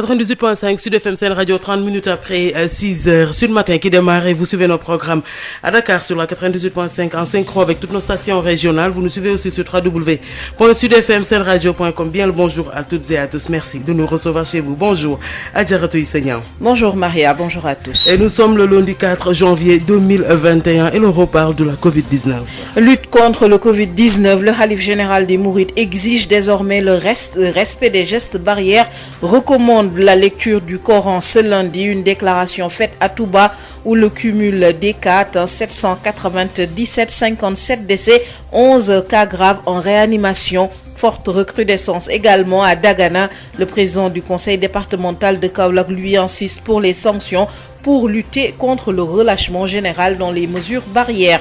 98.5 Sud FM Sen Radio, 30 minutes après 6h. Sud Matin qui démarre et vous suivez nos programmes à Dakar sur la 98.5 en synchro avec toutes nos stations régionales. Vous nous suivez aussi sur www.sudfmsenradio.com. Bien le bonjour à toutes et à tous. Merci de nous recevoir chez vous. Bonjour Adjaratou Issegnan. Bonjour Maria, bonjour à tous. Et nous sommes le lundi 4 janvier 2021 et l'on reparle de la Covid-19. Lutte contre le Covid-19, le Khalife général des Mourides exige désormais le respect des gestes barrières, recommande la lecture du Coran ce lundi, une déclaration faite à Touba où le cumul des cas atteint 797, 57 décès, 11 cas graves en réanimation. Forte recrudescence également à Dagana. Le président du conseil départemental de Kaolack lui insiste pour les sanctions pour lutter contre le relâchement général dans les mesures barrières.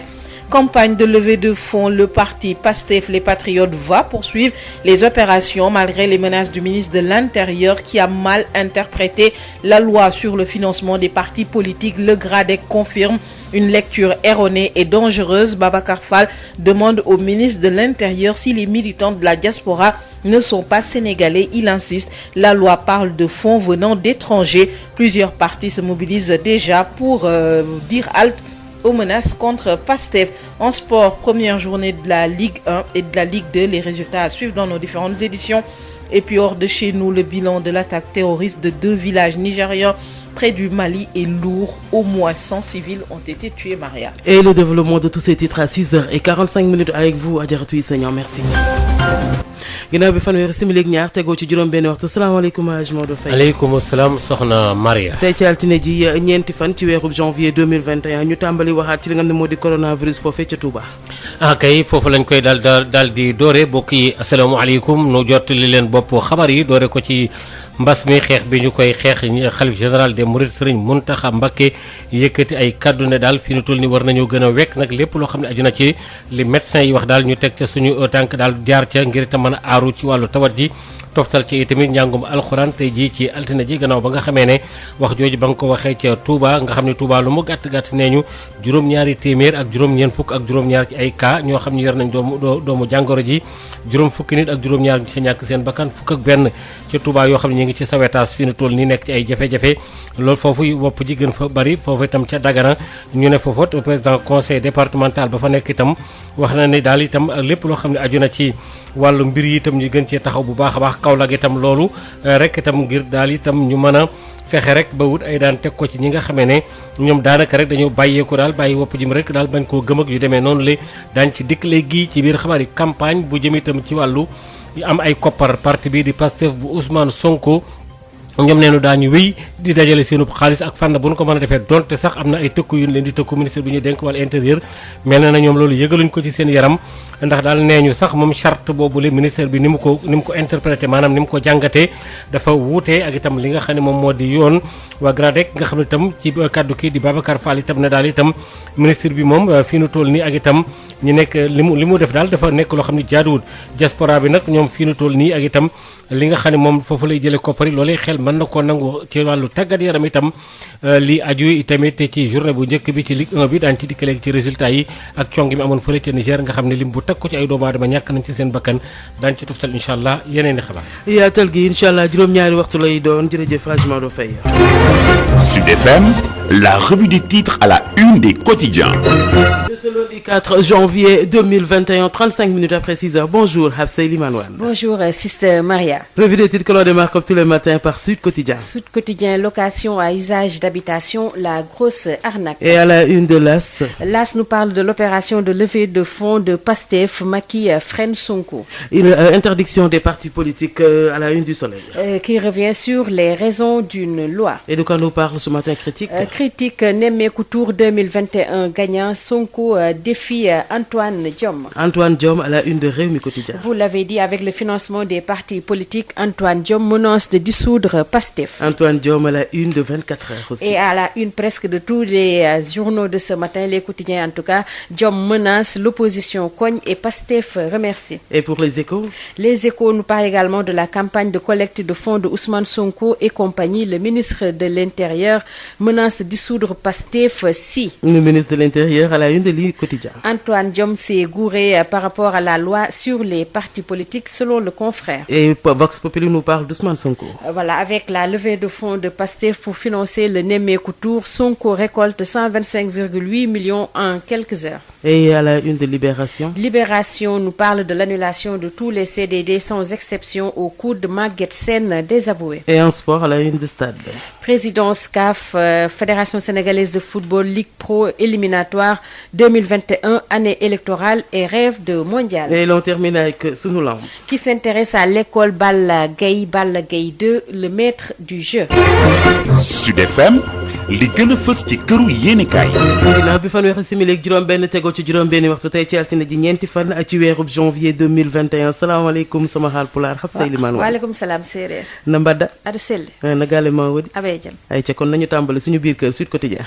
Campagne de levée de fonds, le parti PASTEF les Patriotes va poursuivre les opérations malgré les menaces du ministre de l'Intérieur qui a mal interprété la loi sur le financement des partis politiques. Le GRADEC confirme une lecture erronée et dangereuse. Babacar Fall demande au ministre de l'Intérieur si les militants de la diaspora ne sont pas sénégalais. Il insiste, la loi parle de fonds venant d'étrangers. Plusieurs partis se mobilisent déjà pour dire halte aux menaces contre PASTEF. En sport, première journée de la Ligue 1 et de la Ligue 2. Les résultats à suivre dans nos différentes éditions. Et puis hors de chez nous, le bilan de l'attaque terroriste de 2 villages nigérians près du Mali est lourd. Au moins 100 civils ont été tués, Maria. Et le développement de tous ces titres à 6h45 avec vous, Adjaratou Issegnan. Merci. ginnaaw bi fanweeri simili ak ñaar tegoo ci juróom benn waxtu salaamaaleykum Hadj Maodo Faye. aleykum salaam soxna Maria. tey ci altine ji ñeenti fan ci weeru janvier 2021 ñu tàmbali waxaat ci li nga xam ne moo di coronavirus foofee ca Touba. kay foofu lañ koy daal di doore bokk yi asalaamaaleykum nu jottali leen bopp xabar yi doore ko ci mbas mi xeex bi ñu koy xeex xalif général des Mourides Serigne Mountakha Mbacké yëkkati ay kaddu ne daal fi ñu toll ni war nañoo gën a wekk nag lépp loo xam ne aju na ci li médecins yi wax daal ñu teg ca suñu tànk daal jaar ca ngir itam mën a aaru ci wàllu tawat ji toftal ci tamit njàngum alxuraan tey jii ci altine ji gannaaw ba nga xamee ne wax jooju ba nga ko waxee ca Touba nga xam ne Touba lu mu gàtt nee ñu juróom-ñaari téeméer ak juróom-ñeent fukk ak juróom-ñaar ci ay cas ñoo xam ne yor nañ doomu jàngoro ji juróom fukki nit ak juróom-ñaar ci ñàkk seen bakkan fukk ak benn ca Touba yoo xam ne ñu ngi ci sawetaas fi nu toll nii nekk ci ay jafe-jafe loolu foofu wopp ji gën fa bari foofu itam ca Dagana ñu ne foofu président conseil départemental ba fa nekk itam wax na ne daal itam lépp loo xam ne aju na ci wàllu mbir yi itam ñu gën cee taxaw bu baax a baax Kaolack itam loolu rek itam ngir daal itam ñu mën a fexe rek ba wut ay daan teg ko ci ñi nga xamee ne ñoom daanaka rek dañoo bàyyeeku daal bàyyi wopp jim rek daal bañ koo gëm ak yu demee noonu le daañ ci dikk léegi ci biir xabaar yi campagne bu jëm itam ci wàllu am ay koppar parti bi di Pastef bu Ousmane Sonko ñoom neenu daañu wéy di dajale seenu xaalis ak fànn bu ñu ko mën a defee donte sax am na ay tëkku yu leen di tëkku ministre bi ñu dénk wàllu intérieur mel na ñoom loolu yëgaluñ ko ci seen yaram ndax daal nee ñu sax moom charte boobu le ministère bi ni mu ko interprété maanaam ni mu ko jàngatee dafa wuutee ak itam li nga xam ne moom moo di yoon waa GRADEC nga xam ne itam ci kaddu kii di Babacar Fall itam ne daal itam ministre bi moom fii nu toll nii ak itam ñu nekk li mu def daal dafa nekk loo xam ne jaaduwul diaspora bi nag ñoom fii nu toll nii ak itam li nga xam ne moom foofu lay jëlee koppari loolee xel mën na koo nangu ci wàllu tàggat yaram itam li aju tamit ci journée bu njëkk bi ci Ligue 1 bi daan ci dikk léegi ci résultat yi ak cong mi amoon fële ca Niger nga xam ne lim bu teg ko ci ay doomu aadama ñàkk nañ ci seen bakkan daan ci tuftal incha allah yeneen i xabaar. yaatal gi incha allah juróom-ñaari waxtu lay doon jërëjëf Hadj Maodo Faye. Sud FM, la revue des titres à la une des quotidiens. De ce lundi 4 janvier 2021, 35 minutes après 6h. Bonjour, Hafsay Limanouane. Bonjour, Sister Maria. Revue des titres que l'on démarre comme tous les matins par Sud Quotidien. Sud Quotidien, location à usage d'habitation, la grosse arnaque. Et à la une de l'AS. L'AS nous parle de l'opération de levée de fonds de PASTEF, Macky freine Sonko. Une interdiction des partis politiques à la une du Soleil. Qui revient sur les raisons d'une loi. Et de quoi nous parle ce matin Critique. Critique, Nemmekou Tour 2021 gagnant, Sonko défie Antoine Diome. Antoine Diome à la une de Rewmi Quotidien. Vous l'avez dit, avec le financement des partis politiques, Antoine Diome menace de dissoudre PASTEF. Antoine Diome à la une de 24 heures aussi. Et à la une presque de tous les journaux de ce matin, les quotidiens en tout cas, Diome menace, l'opposition cogne et PASTEF remercie. Et pour les Échos? Les Échos nous parlent également de la campagne de collecte de fonds de Ousmane Sonko et compagnie. Le ministre de l'Intérieur menace de dissoudre PASTEF si. Le ministre de l'Intérieur à la une de l'I Quotidien. Antoine Diome s'est gouré par rapport à la loi sur les partis politiques selon le confrère. Et Vox Populi nous parle d'Ousmane Sonko. Voilà, avec la levée de fonds de Pastef pour financer le Nemmeeku Tour, Sonko récolte 125,8 millions en quelques heures. Et à la une de Libération. Libération nous parle de l'annulation de tous les CDD sans exception au cours de Maguette Sène désavoué. Et en sport, à la une de Stade. Présidence CAF, Fédération sénégalaise de football, Ligue Pro éliminatoire 2021, année électorale et rêve de mondial. Et l'on termine avec Sunu Lamb. Qui s'intéresse à l'école Balla Gaye 2, le maître du jeu. Sud FM li gën a fës ci këru yéenekaay. ginnaaw bi fanweeri simili ak juróom-benn tegoo ci juróom-benni waxtu tey ci altine ji ñeenti fan ci weerub janvier 2021 salaamaaleykum sama Haalpulaar xam say limaan waaleykum salaam séeréer. na mbadda ada selle na gaale maa wadi abee jam ay ca kon nañu tàmbali suñu biir kër Sud Quotidien.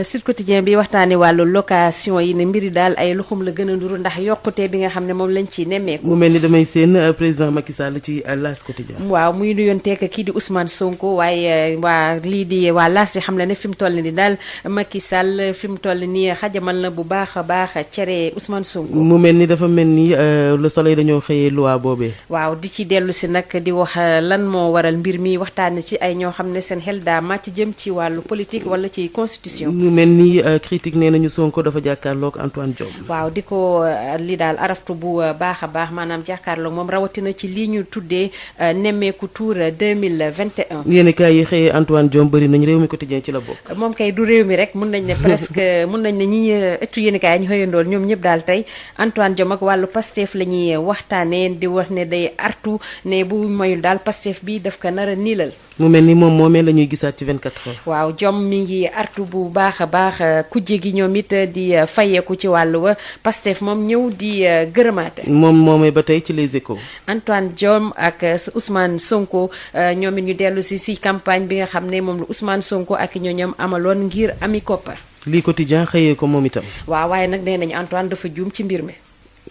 Sud Quotidien bi waxtaane wàllu location yi ne mbiri daal ay luxum la gën a nduru ndax yokkute bi nga xam ne moom lañ ci nemmeeku. mu mel ni damay seen président Macky Sall ci L'As Quotidien. waaw muy nuyonteeg kii di Ousmane Sonko waaye waa lii di waa L'As yi xam la ne fi mu toll ni daal Macky Sall fi mu toll nii xajamal na bu baax a baax cere Ousmane Sonko. mu mel ni dafa mel ni Le Soleil dañoo xëyee loi boobee. waaw di ci dellu si nag di wax lan moo waral mbir mi waxtaane ci ay ñoo xam ne seen xel daa màcc jëm ci wàllu politique wala ci constitution. mu mel ni critique nee nañu Sonko dafa jàkkaarloog Antoine Diome. waaw di ko li daal araftu bu baax a baax maanaam jàkkaarloog moom rawatina ci lii ñu tuddee nemmeeku tour 2021. yéen kaay yi xëyee Antoine Diome bëri nañ réew mi quotidien ci la bokk. moom kay du réew mi rek mun nañ ne presque mun nañ ne ñi ëttu yéen kaay ñu xëyandool ñoom ñëpp daal tey Antoine Diome ak wàllu Pastef la ñuy waxtaanee di wax ne day artu ne bu mayul daal Pastef bi daf ko nar a niilal. mu mel ni moom moomee la ñuy gisaat ci 24 heures. waaw Diome mi ngi artu bu baax a baax kujje gi ñoom it di fayeeku ci wàllu wa Pastef moom ñëw di gërëmaate. moom moomee ba tey ci Les Échos. Antoine Diome ak Ousmane Sonko ñoom it ñu dellu si campagne bi nga xam ne moom la Ousmane Sonko ak ñooñam amaloon ngir ami koppar. lii quotidien xëyee ko moom itam. waaw waaye nag nee nañu Antoine dafa juum ci mbir mi.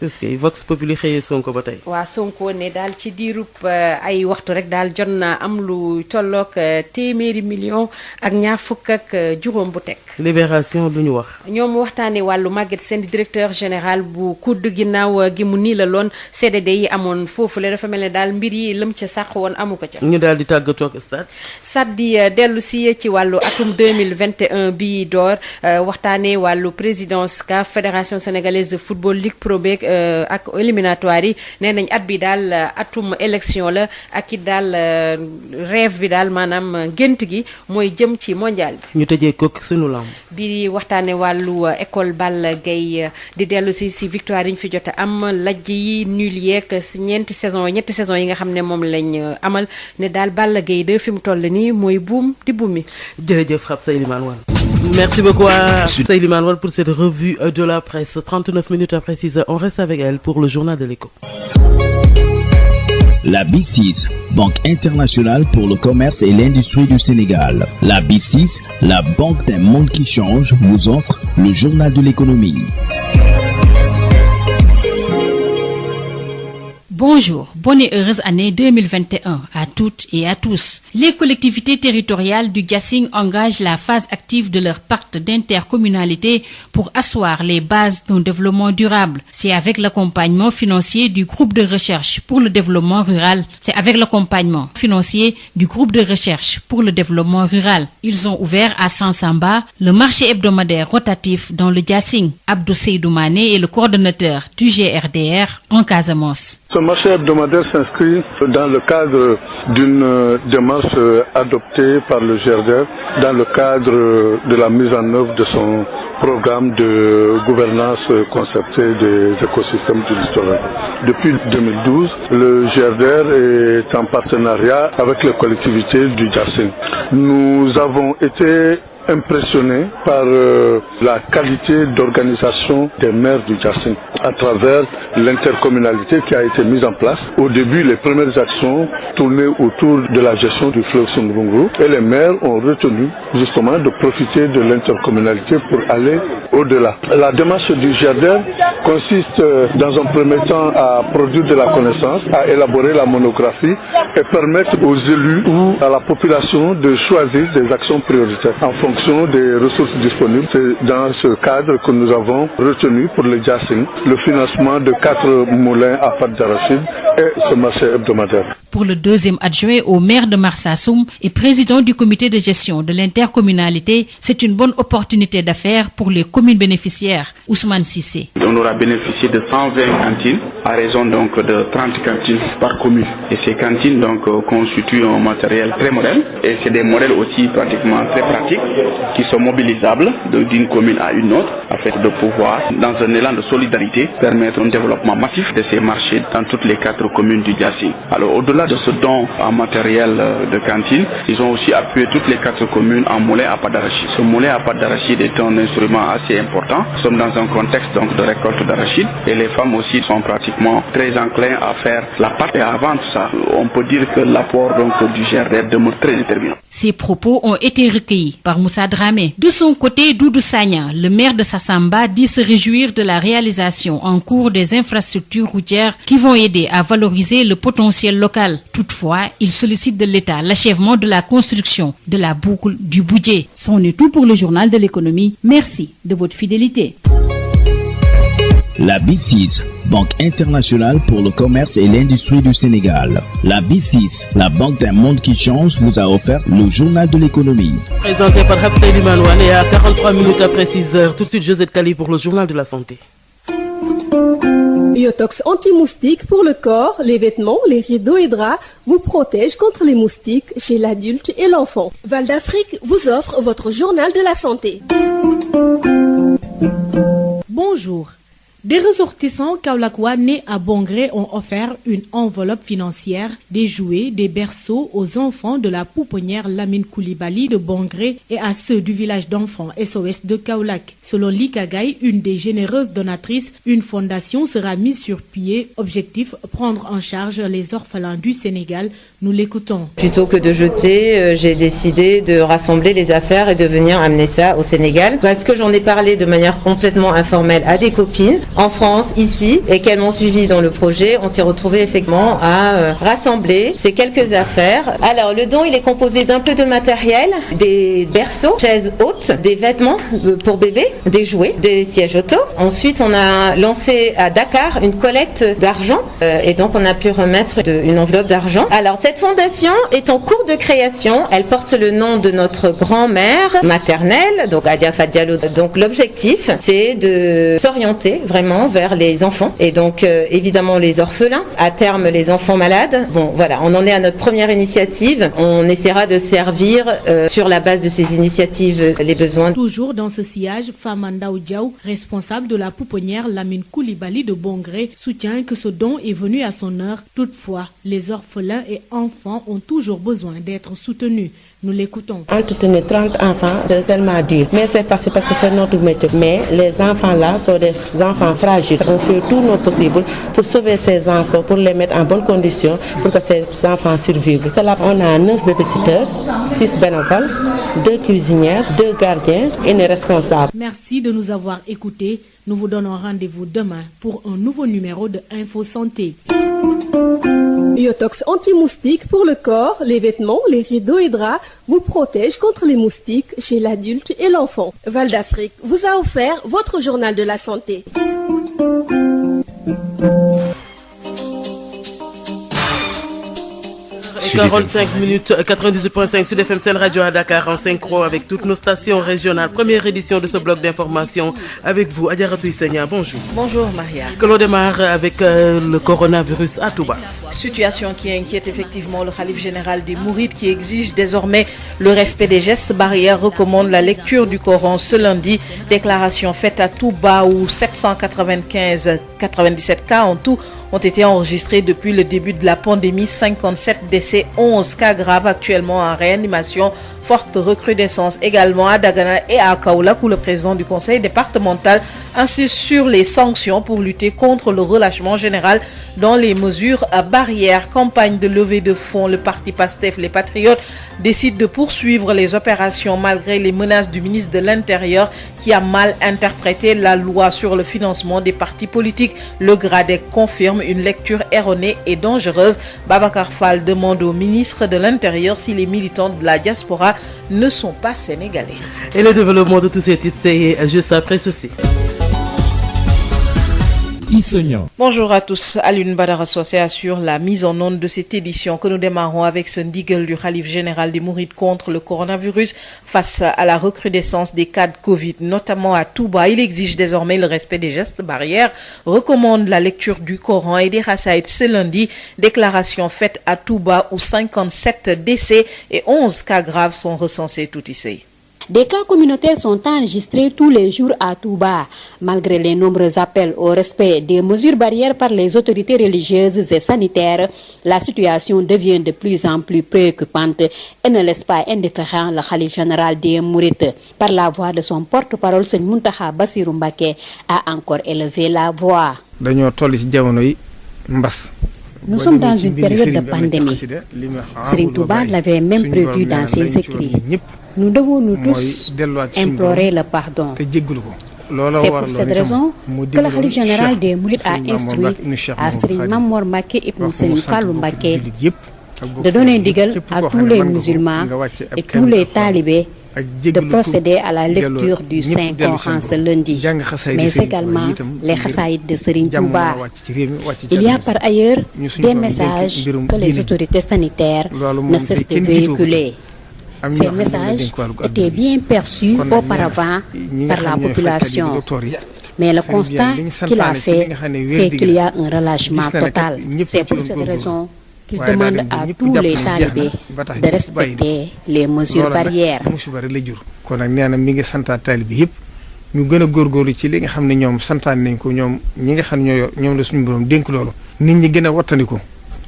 est-ce que Vox Populi xëyee Sonko ba tey. waa Sonko ne daal ci diirub ay waxtu rek daal jot naa am lu tolloog téeméeri million ak ñaar fukk ak juróom bu teg. Libération lu ñu wax. ñoom waxtaanee wàllu Maguette Sène directeur général bu COUD ginnaaw gi mu nii la loon CDD yi amoon foofu le dafa mel ne daal mbir yi lëm ca sàq woon amu ko ca. ñu daal di tàggatoo ak stade. stade di dellu si ci wàllu atum 2021 bi door waxtaanee wàllu présidence CAF fédération sénégalaise de football Ligue Pro ak éliminatoire yi nee nañ at bi daal atum élection la ak it daal rêve bi daal maanaam gént gi mooy jëm ci mondial bi. ñu tëjee kook sunu lamb. bi waxtaane wàllu école Balla Gaye di dellu si victoire yi ñu fi jot a am lajj yi nul yeeg si ñetti saison yi nga xam ne moom lañ amal ne daal Balla Gaye 2 fi mu toll nii mooy buum di buumi. jërëjëf xam Seydimane Wane. Merci beaucoup à Seydimane Wane pour cette revue de la presse. 39 minutes après 6 heures, on reste avec elle pour le journal de l'écho. La B6, Banque internationale pour le commerce et l'industrie du Sénégal. La B6, la banque d'un monde qui change, vous offre le journal de l'économie. Bonjour, bonne et heureuse année 2021 à toutes et à tous. Les collectivités territoriales du Diassing engagent la phase active de leur pacte d'intercommunalité pour asseoir les bases d'un développement durable. C'est avec l'accompagnement financier du groupe de recherche pour le développement rural. Ils ont ouvert à Sansamba le marché hebdomadaire rotatif dans le Diassing. Abdou Seydou Mané est le coordonnateur du GRDR en Casamance. Ce marché hebdomadaire s'inscrit dans le cadre d'une démarche adoptée par le GRDR dans le cadre de la mise en œuvre de son programme de gouvernance concertée des écosystèmes du littoral. Depuis 2012, le GRDR est en partenariat avec les collectivités du Diassing. Nous avons été impressionné par la qualité d'organisation des maires du Diassing à travers l'intercommunalité qui a été mise en place. Au début, les premières actions tournaient autour de la gestion du fleuve Sungurunguru et les maires ont retenu justement de profiter de l'intercommunalité pour aller au-delà. La démarche du GRDR consiste dans un premier temps à produire de la connaissance, à élaborer la monographie et permettre aux élus ou à la population de choisir des actions prioritaires en fonction des ressources disponibles. C'est dans ce cadre que nous avons retenu pour le Diassing le financement de 4 moulins à pâte d'arachide et ce marché hebdomadaire. Pour le deuxième adjoint au maire de Marsassoum et président du comité de gestion de l'intercommunalité, c'est une bonne opportunité d'affaires pour les communes bénéficiaires. Ousmane Cissé. On aura bénéficié de 120 cantines à raison donc de 30 cantines par commune. Et ces cantines donc constituent un matériel très moderne et c'est des modèles aussi pratiquement très pratiques qui sont mobilisables d'une commune à une autre afin de pouvoir, dans un élan de solidarité, permettre un développement massif de ces marchés dans toutes les 4 communes du Diassing. Alors au-delà de ce don en matériel de cantine, ils ont aussi appuyé toutes les 4 communes en moulin à pâte d'arachide. Ce moulin à pâte d'arachide est un instrument assez important. Nous sommes dans un contexte donc de récolte d'arachide et les femmes aussi sont pratiquement très enclins à faire la pâte. Et avant tout ça, on peut dire que l'apport donc du GRDF demeure très déterminant. Ces propos ont été recueillis par Moussa Dramé. De son côté, Doudou Sagna, le maire de Sassamba, dit se réjouir de la réalisation en cours des infrastructures routières qui vont aider à valoriser le potentiel local. Toutefois, il sollicite de l'État l'achèvement de la construction de la boucle du Boudjé. C'en est tout pour le journal de l'économie. Merci de votre fidélité. La B6, Banque internationale pour le commerce et l'industrie du Sénégal. La B6, la banque d'un monde qui change, vous a offert le journal de l'économie. Présenté par Habsaïli Manouane et à 43 minutes après 6h. Tout de suite, Josette Kali pour le journal de la santé. Biotox anti-moustique pour le corps, les vêtements, les rideaux et draps vous protège contre les moustiques chez l'adulte et l'enfant. Val d'Afrique vous offre votre journal de la santé. Bonjour. Des ressortissants kaolackois nés à Bongré ont offert une enveloppe financière, des jouets, des berceaux aux enfants de la pouponnière Lamine Koulibaly de Bongré et à ceux du village d'enfants SOS de Kaolack. Selon Likagaï, une des généreuses donatrices, une fondation sera mise sur pied. Objectif, prendre en charge les orphelins du Sénégal. Nous l'écoutons. Plutôt que de jeter, j'ai décidé de rassembler les affaires et de venir amener ça au Sénégal. Parce que j'en ai parlé de manière complètement informelle à des copines en France, ici, et qu'elles m'ont suivi dans le projet. On s'est retrouvés effectivement à rassembler ces quelques affaires. Alors, le don, il est composé d'un peu de matériel, des berceaux, chaises hautes, des vêtements pour bébés, des jouets, des sièges auto. Ensuite, on a lancé à Dakar une collecte d'argent et donc on a pu remettre une enveloppe d'argent. Alors, cette fondation est en cours de création. Elle porte le nom de notre grand-mère maternelle, donc Adia Fadialo. Donc, l'objectif, c'est de s'orienter vraiment vers les enfants et donc évidemment les orphelins, à terme les enfants malades. Bon voilà, on en est à notre première initiative. On essaiera de servir sur la base de ces initiatives les besoins. Toujours dans ce sillage, Famanda Oudiaou, responsable de la pouponnière Lamine Koulibaly de Bongré, soutient que ce don est venu à son heure. Toutefois, les orphelins et enfants ont toujours besoin d'être soutenus. Nous l'écoutons. Entretenir 30 enfants, c'est tellement dur. Mais c'est facile parce que c'est notre métier. Mais les enfants-là sont des enfants fragiles. On fait tout notre possible pour sauver ces enfants, pour les mettre en bonne condition, pour que ces enfants survivent. Là, on a 9 babysitters, 6 bénévoles, 2 cuisinières, 2 gardiens et une responsable. Merci de nous avoir écoutés. Nous vous donnons rendez-vous demain pour un nouveau numéro de Info Santé. Biotox anti-moustique pour le corps, les vêtements, les rideaux et draps vous protège contre les moustiques chez l'adulte et l'enfant. Val d'Afrique vous a offert votre journal de la santé. Sud 45 minutes, 98.5 Sud FM Sen Radio à Dakar en synchro avec toutes nos stations régionales. Première édition de ce bloc d'information avec vous, Adjaratou Issegna. Bonjour. Bonjour Maria. Que l'on démarre avec le coronavirus à Touba. Situation qui inquiète effectivement le khalife général des Mourides qui exige désormais le respect des gestes barrières, recommande la lecture du Coran ce lundi. Déclaration faite à Touba où 97 cas en tout ont été enregistrés depuis le début de la pandémie. 57 décès, 11 cas graves actuellement en réanimation. Forte recrudescence également à Dagana et à Kaolack où le président du conseil départemental insiste sur les sanctions pour lutter contre le relâchement général dans les mesures barrières. Campagne de levée de fonds, le parti PASTEF, les Patriotes décident de poursuivre les opérations malgré les menaces du ministre de l'Intérieur qui a mal interprété la loi sur le financement des partis politiques. Le GRADEC confirme une lecture erronée et dangereuse. Babacar Fall demande au ministre de l'Intérieur si les militants de la diaspora ne sont pas sénégalais. Et le développement de tous ces titres, c'est juste après ceci. Issegnan. Bonjour à tous. Alioune Badara Socé assure la mise en onde de cette édition que nous démarrons avec ce ndigal du khalife général des Mourides contre le coronavirus face à la recrudescence des cas de Covid, notamment à Touba. Il exige désormais le respect des gestes barrières, recommande la lecture du Coran et des Khasaïd ce lundi. Déclaration faite à Touba où 57 décès et 11 cas graves sont recensés tout ici. Des cas communautaires sont enregistrés tous les jours à Touba. Malgré les nombreux appels au respect des mesures barrières par les autorités religieuses et sanitaires, la situation devient de plus en plus préoccupante et ne laisse pas indifférent le khalife général des Mourides. Par la voix de son porte-parole, Serigne Mountakha Bassirou Mbacké a encore élevé la voix. Nous sommes dans une période de pandémie. Serigne Touba l'avait même prévu dans ses écrits. Nous devons nous tous implorer le pardon. C'est pour cette raison que le khalife général des Mourides a instruit à Serigne Mamor Mbacké ibn Serigne Fallou Mbacké de donner ndigal à tous les musulmans et tous les talibés de procéder à la lecture du Saint-Coran ce lundi, mais également les Khasaïd de Serigne Touba. Il y a par ailleurs des messages que les autorités sanitaires ne cessent de véhiculer. Ces messages étaient bien perçus auparavant par la population, mais le constat qu'il a fait qu'il y a un relâchement total. C'est pour cette raison qu'il demande à tous les talibés de respecter les mesures barrières. ñu gën a góorgóorlu ci li nga xam ne ñoom santaan nañ ko ñoom ñi nga xam ne ñoom la suñu borom dénk loolu nit ñi gën a wattandiku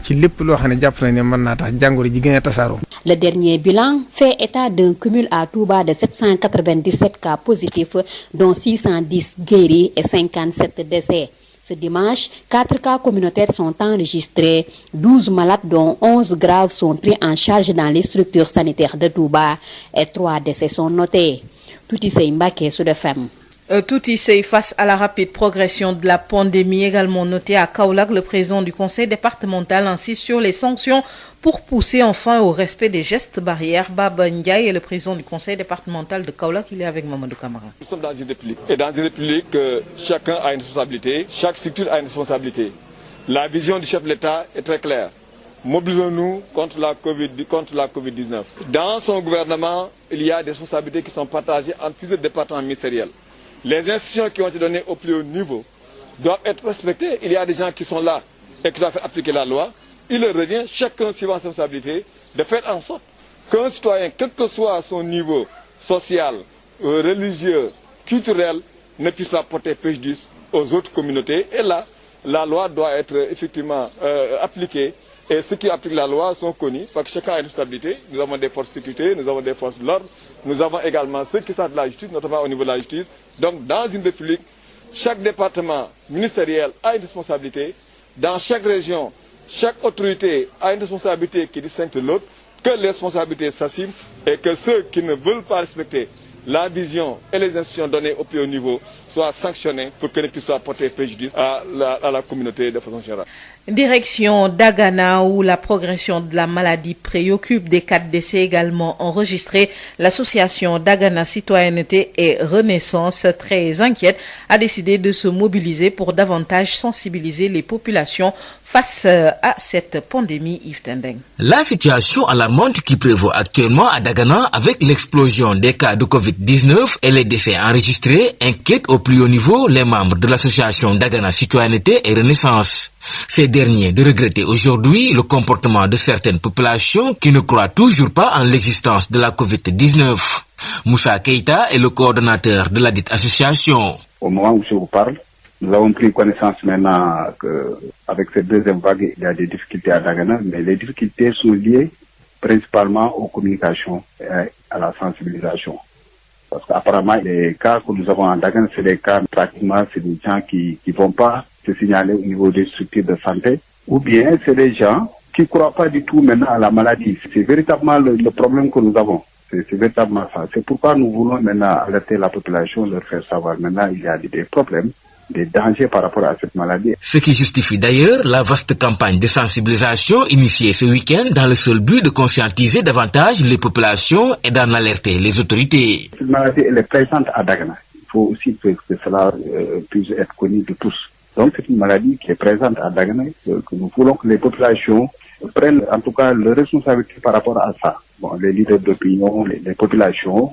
ci lépp loo xam ne jàpp nañ ne mën naa tax jàngoro ji gën a tasaaroo. Le dernier bilan fait état d'un cumul à Touba de 797 cas positifs, dont 610 guéris et 57 décès. Ce dimanche, 4 cas communautaires sont enregistrés, 12 malades dont 11 graves sont pris en charge dans les structures sanitaires de Touba et 3 décès sont notés. Touti Sey Mbacké, Sud FM. Touti Sey, face à la rapide progression de la pandémie également notée à Kaolack, le président du conseil départemental insiste sur les sanctions pour pousser enfin au respect des gestes barrières. Baba Ndiaye est le président du conseil départemental de Kaolack. Il est avec Mamadou Camara. Nous sommes dans une république. Et dans une république, chacun a une responsabilité, chaque structure a une responsabilité. La vision du chef de l'État est très claire. Mobilisons-nous contre la Covid-19. Dans son gouvernement, il y a des responsabilités qui sont partagées entre plusieurs départements ministériels. Les institutions qui ont été données au plus haut niveau doivent être respectées. Il y a des gens qui sont là et qui doivent faire appliquer la loi. Il leur revient, chacun suivant sa responsabilité, de faire en sorte qu'un citoyen, quel que soit son niveau social, religieux, culturel, ne puisse pas porter préjudice aux autres communautés. Et là, la loi doit être effectivement appliquée. Et ceux qui appliquent la loi sont connus parce que chacun a une responsabilité. Nous avons des forces de sécurité, nous avons des forces de l'ordre, nous avons également ceux qui sont de la justice, notamment au niveau de la justice. Donc dans une république, chaque département ministériel a une responsabilité. Dans chaque région, chaque autorité a une responsabilité qui est distincte de l'autre, que les responsabilités s'assiment et que ceux qui ne veulent pas respecter la vision et les institutions données au plus haut niveau soient sanctionnés pour que ne puissent pas porter préjudice à la communauté de façon générale. Direction Dagana où la progression de la maladie préoccupe, des cas de décès également enregistrés. L'association Dagana Citoyenneté et Renaissance, très inquiète, a décidé de se mobiliser pour davantage sensibiliser les populations face à cette pandémie. Yves Tendeng. La situation alarmante qui prévaut actuellement à Dagana avec l'explosion des cas de Covid-19 et les décès enregistrés inquiète au plus haut niveau les membres de l'association Dagana Citoyenneté et Renaissance. Ces derniers de regretter aujourd'hui le comportement de certaines populations qui ne croient toujours pas en l'existence de la Covid-19. Moussa Keita est le coordonnateur de la dite association. Au moment où je vous parle, nous avons pris connaissance maintenant qu'avec cette deuxième vague, il y a des difficultés à Dagana, mais les difficultés sont liées principalement aux communications et à la sensibilisation. Parce qu'apparemment, les cas que nous avons en Dagana, c'est des cas pratiquement, c'est des gens qui ne vont pas se signaler au niveau des structures de santé, ou bien c'est des gens qui ne croient pas du tout maintenant à la maladie. C'est véritablement le problème que nous avons. C'est véritablement ça. C'est pourquoi nous voulons maintenant alerter la population, leur faire savoir maintenant il y a des problèmes, des dangers par rapport à cette maladie. Ce qui justifie d'ailleurs la vaste campagne de sensibilisation initiée ce week-end dans le seul but de conscientiser davantage les populations et d'en alerter les autorités. Cette maladie, elle est présente à Dagana. Il faut aussi que cela puisse être connu de tous. Donc c'est une maladie qui est présente à Dagana, que nous voulons que les populations prennent en tout cas leur responsabilité par rapport à ça. Bon, les leaders d'opinion, les populations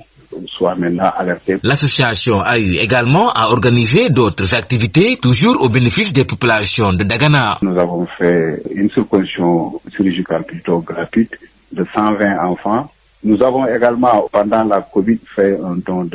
soient maintenant alertés. L'association a eu également à organiser d'autres activités, toujours au bénéfice des populations de Dagana. Nous avons fait une circoncision chirurgicale plutôt gratuite de 120 enfants. Nous avons également, pendant la Covid, fait un don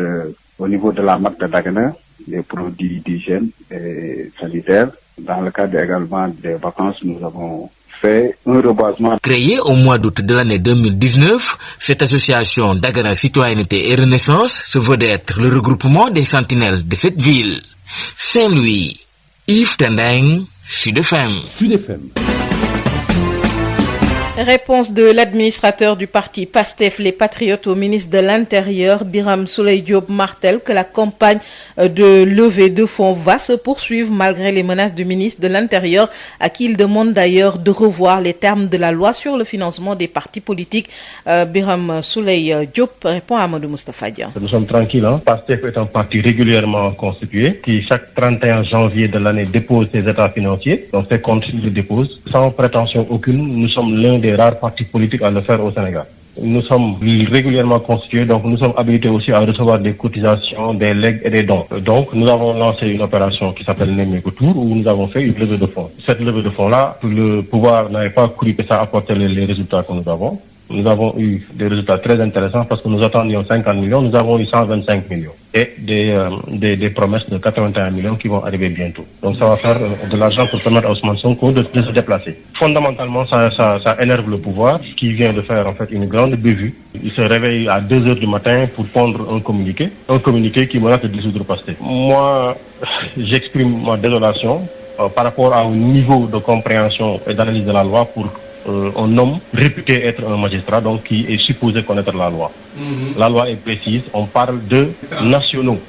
au niveau de la marque de Dagana, des produits d'hygiène et sanitaires. Dans le cadre également des vacances, nous avons fait un reboisement. Créée au mois d'août de l'année 2019, cette association Dagana Citoyenneté et Renaissance se veut d'être le regroupement des sentinelles de cette ville. Saint-Louis, Yves Tendeng, Sud FM. Sud FM. Réponse de l'administrateur du parti PASTEF Les Patriotes au ministre de l'Intérieur, Birame Souleye Diop, martèle que la campagne de levée de fonds va se poursuivre malgré les menaces du ministre de l'Intérieur, à qui il demande d'ailleurs de revoir les termes de la loi sur le financement des partis politiques. Birame Souleye Diop répond à Amadou Moustapha Dia. Nous sommes tranquilles. PASTEF est un parti régulièrement constitué qui, chaque 31 janvier de l'année, dépose ses états financiers. Donc ses comptes, il les dépose sans prétention aucune. Nous sommes l'un des rares partis politiques à le faire au Sénégal. Nous sommes régulièrement constitués, donc nous sommes habilités aussi à recevoir des cotisations, des legs et des dons. Donc nous avons lancé une opération qui s'appelle Nemmeeku Tour, où nous avons fait une levée de fonds. Cette levée de fonds-là, le pouvoir n'avait pas cru que ça apportait les résultats que nous avons. Nous avons eu des résultats très intéressants parce que nous attendions 50 millions, nous avons eu 125 millions. Et des promesses de 81 millions qui vont arriver bientôt. Donc ça va faire de l'argent pour permettre à Ousmane Sonko de se déplacer. Fondamentalement, ça énerve le pouvoir qui vient de faire en fait une grande bévue. Il se réveille à 2h du matin pour pondre un communiqué qui menace de dissoudre PASTEF. Moi, j'exprime ma désolation par rapport à un niveau de compréhension et d'analyse de la loi pour un homme réputé être un magistrat, donc qui est supposé connaître la loi. La loi est précise, on parle de nationaux.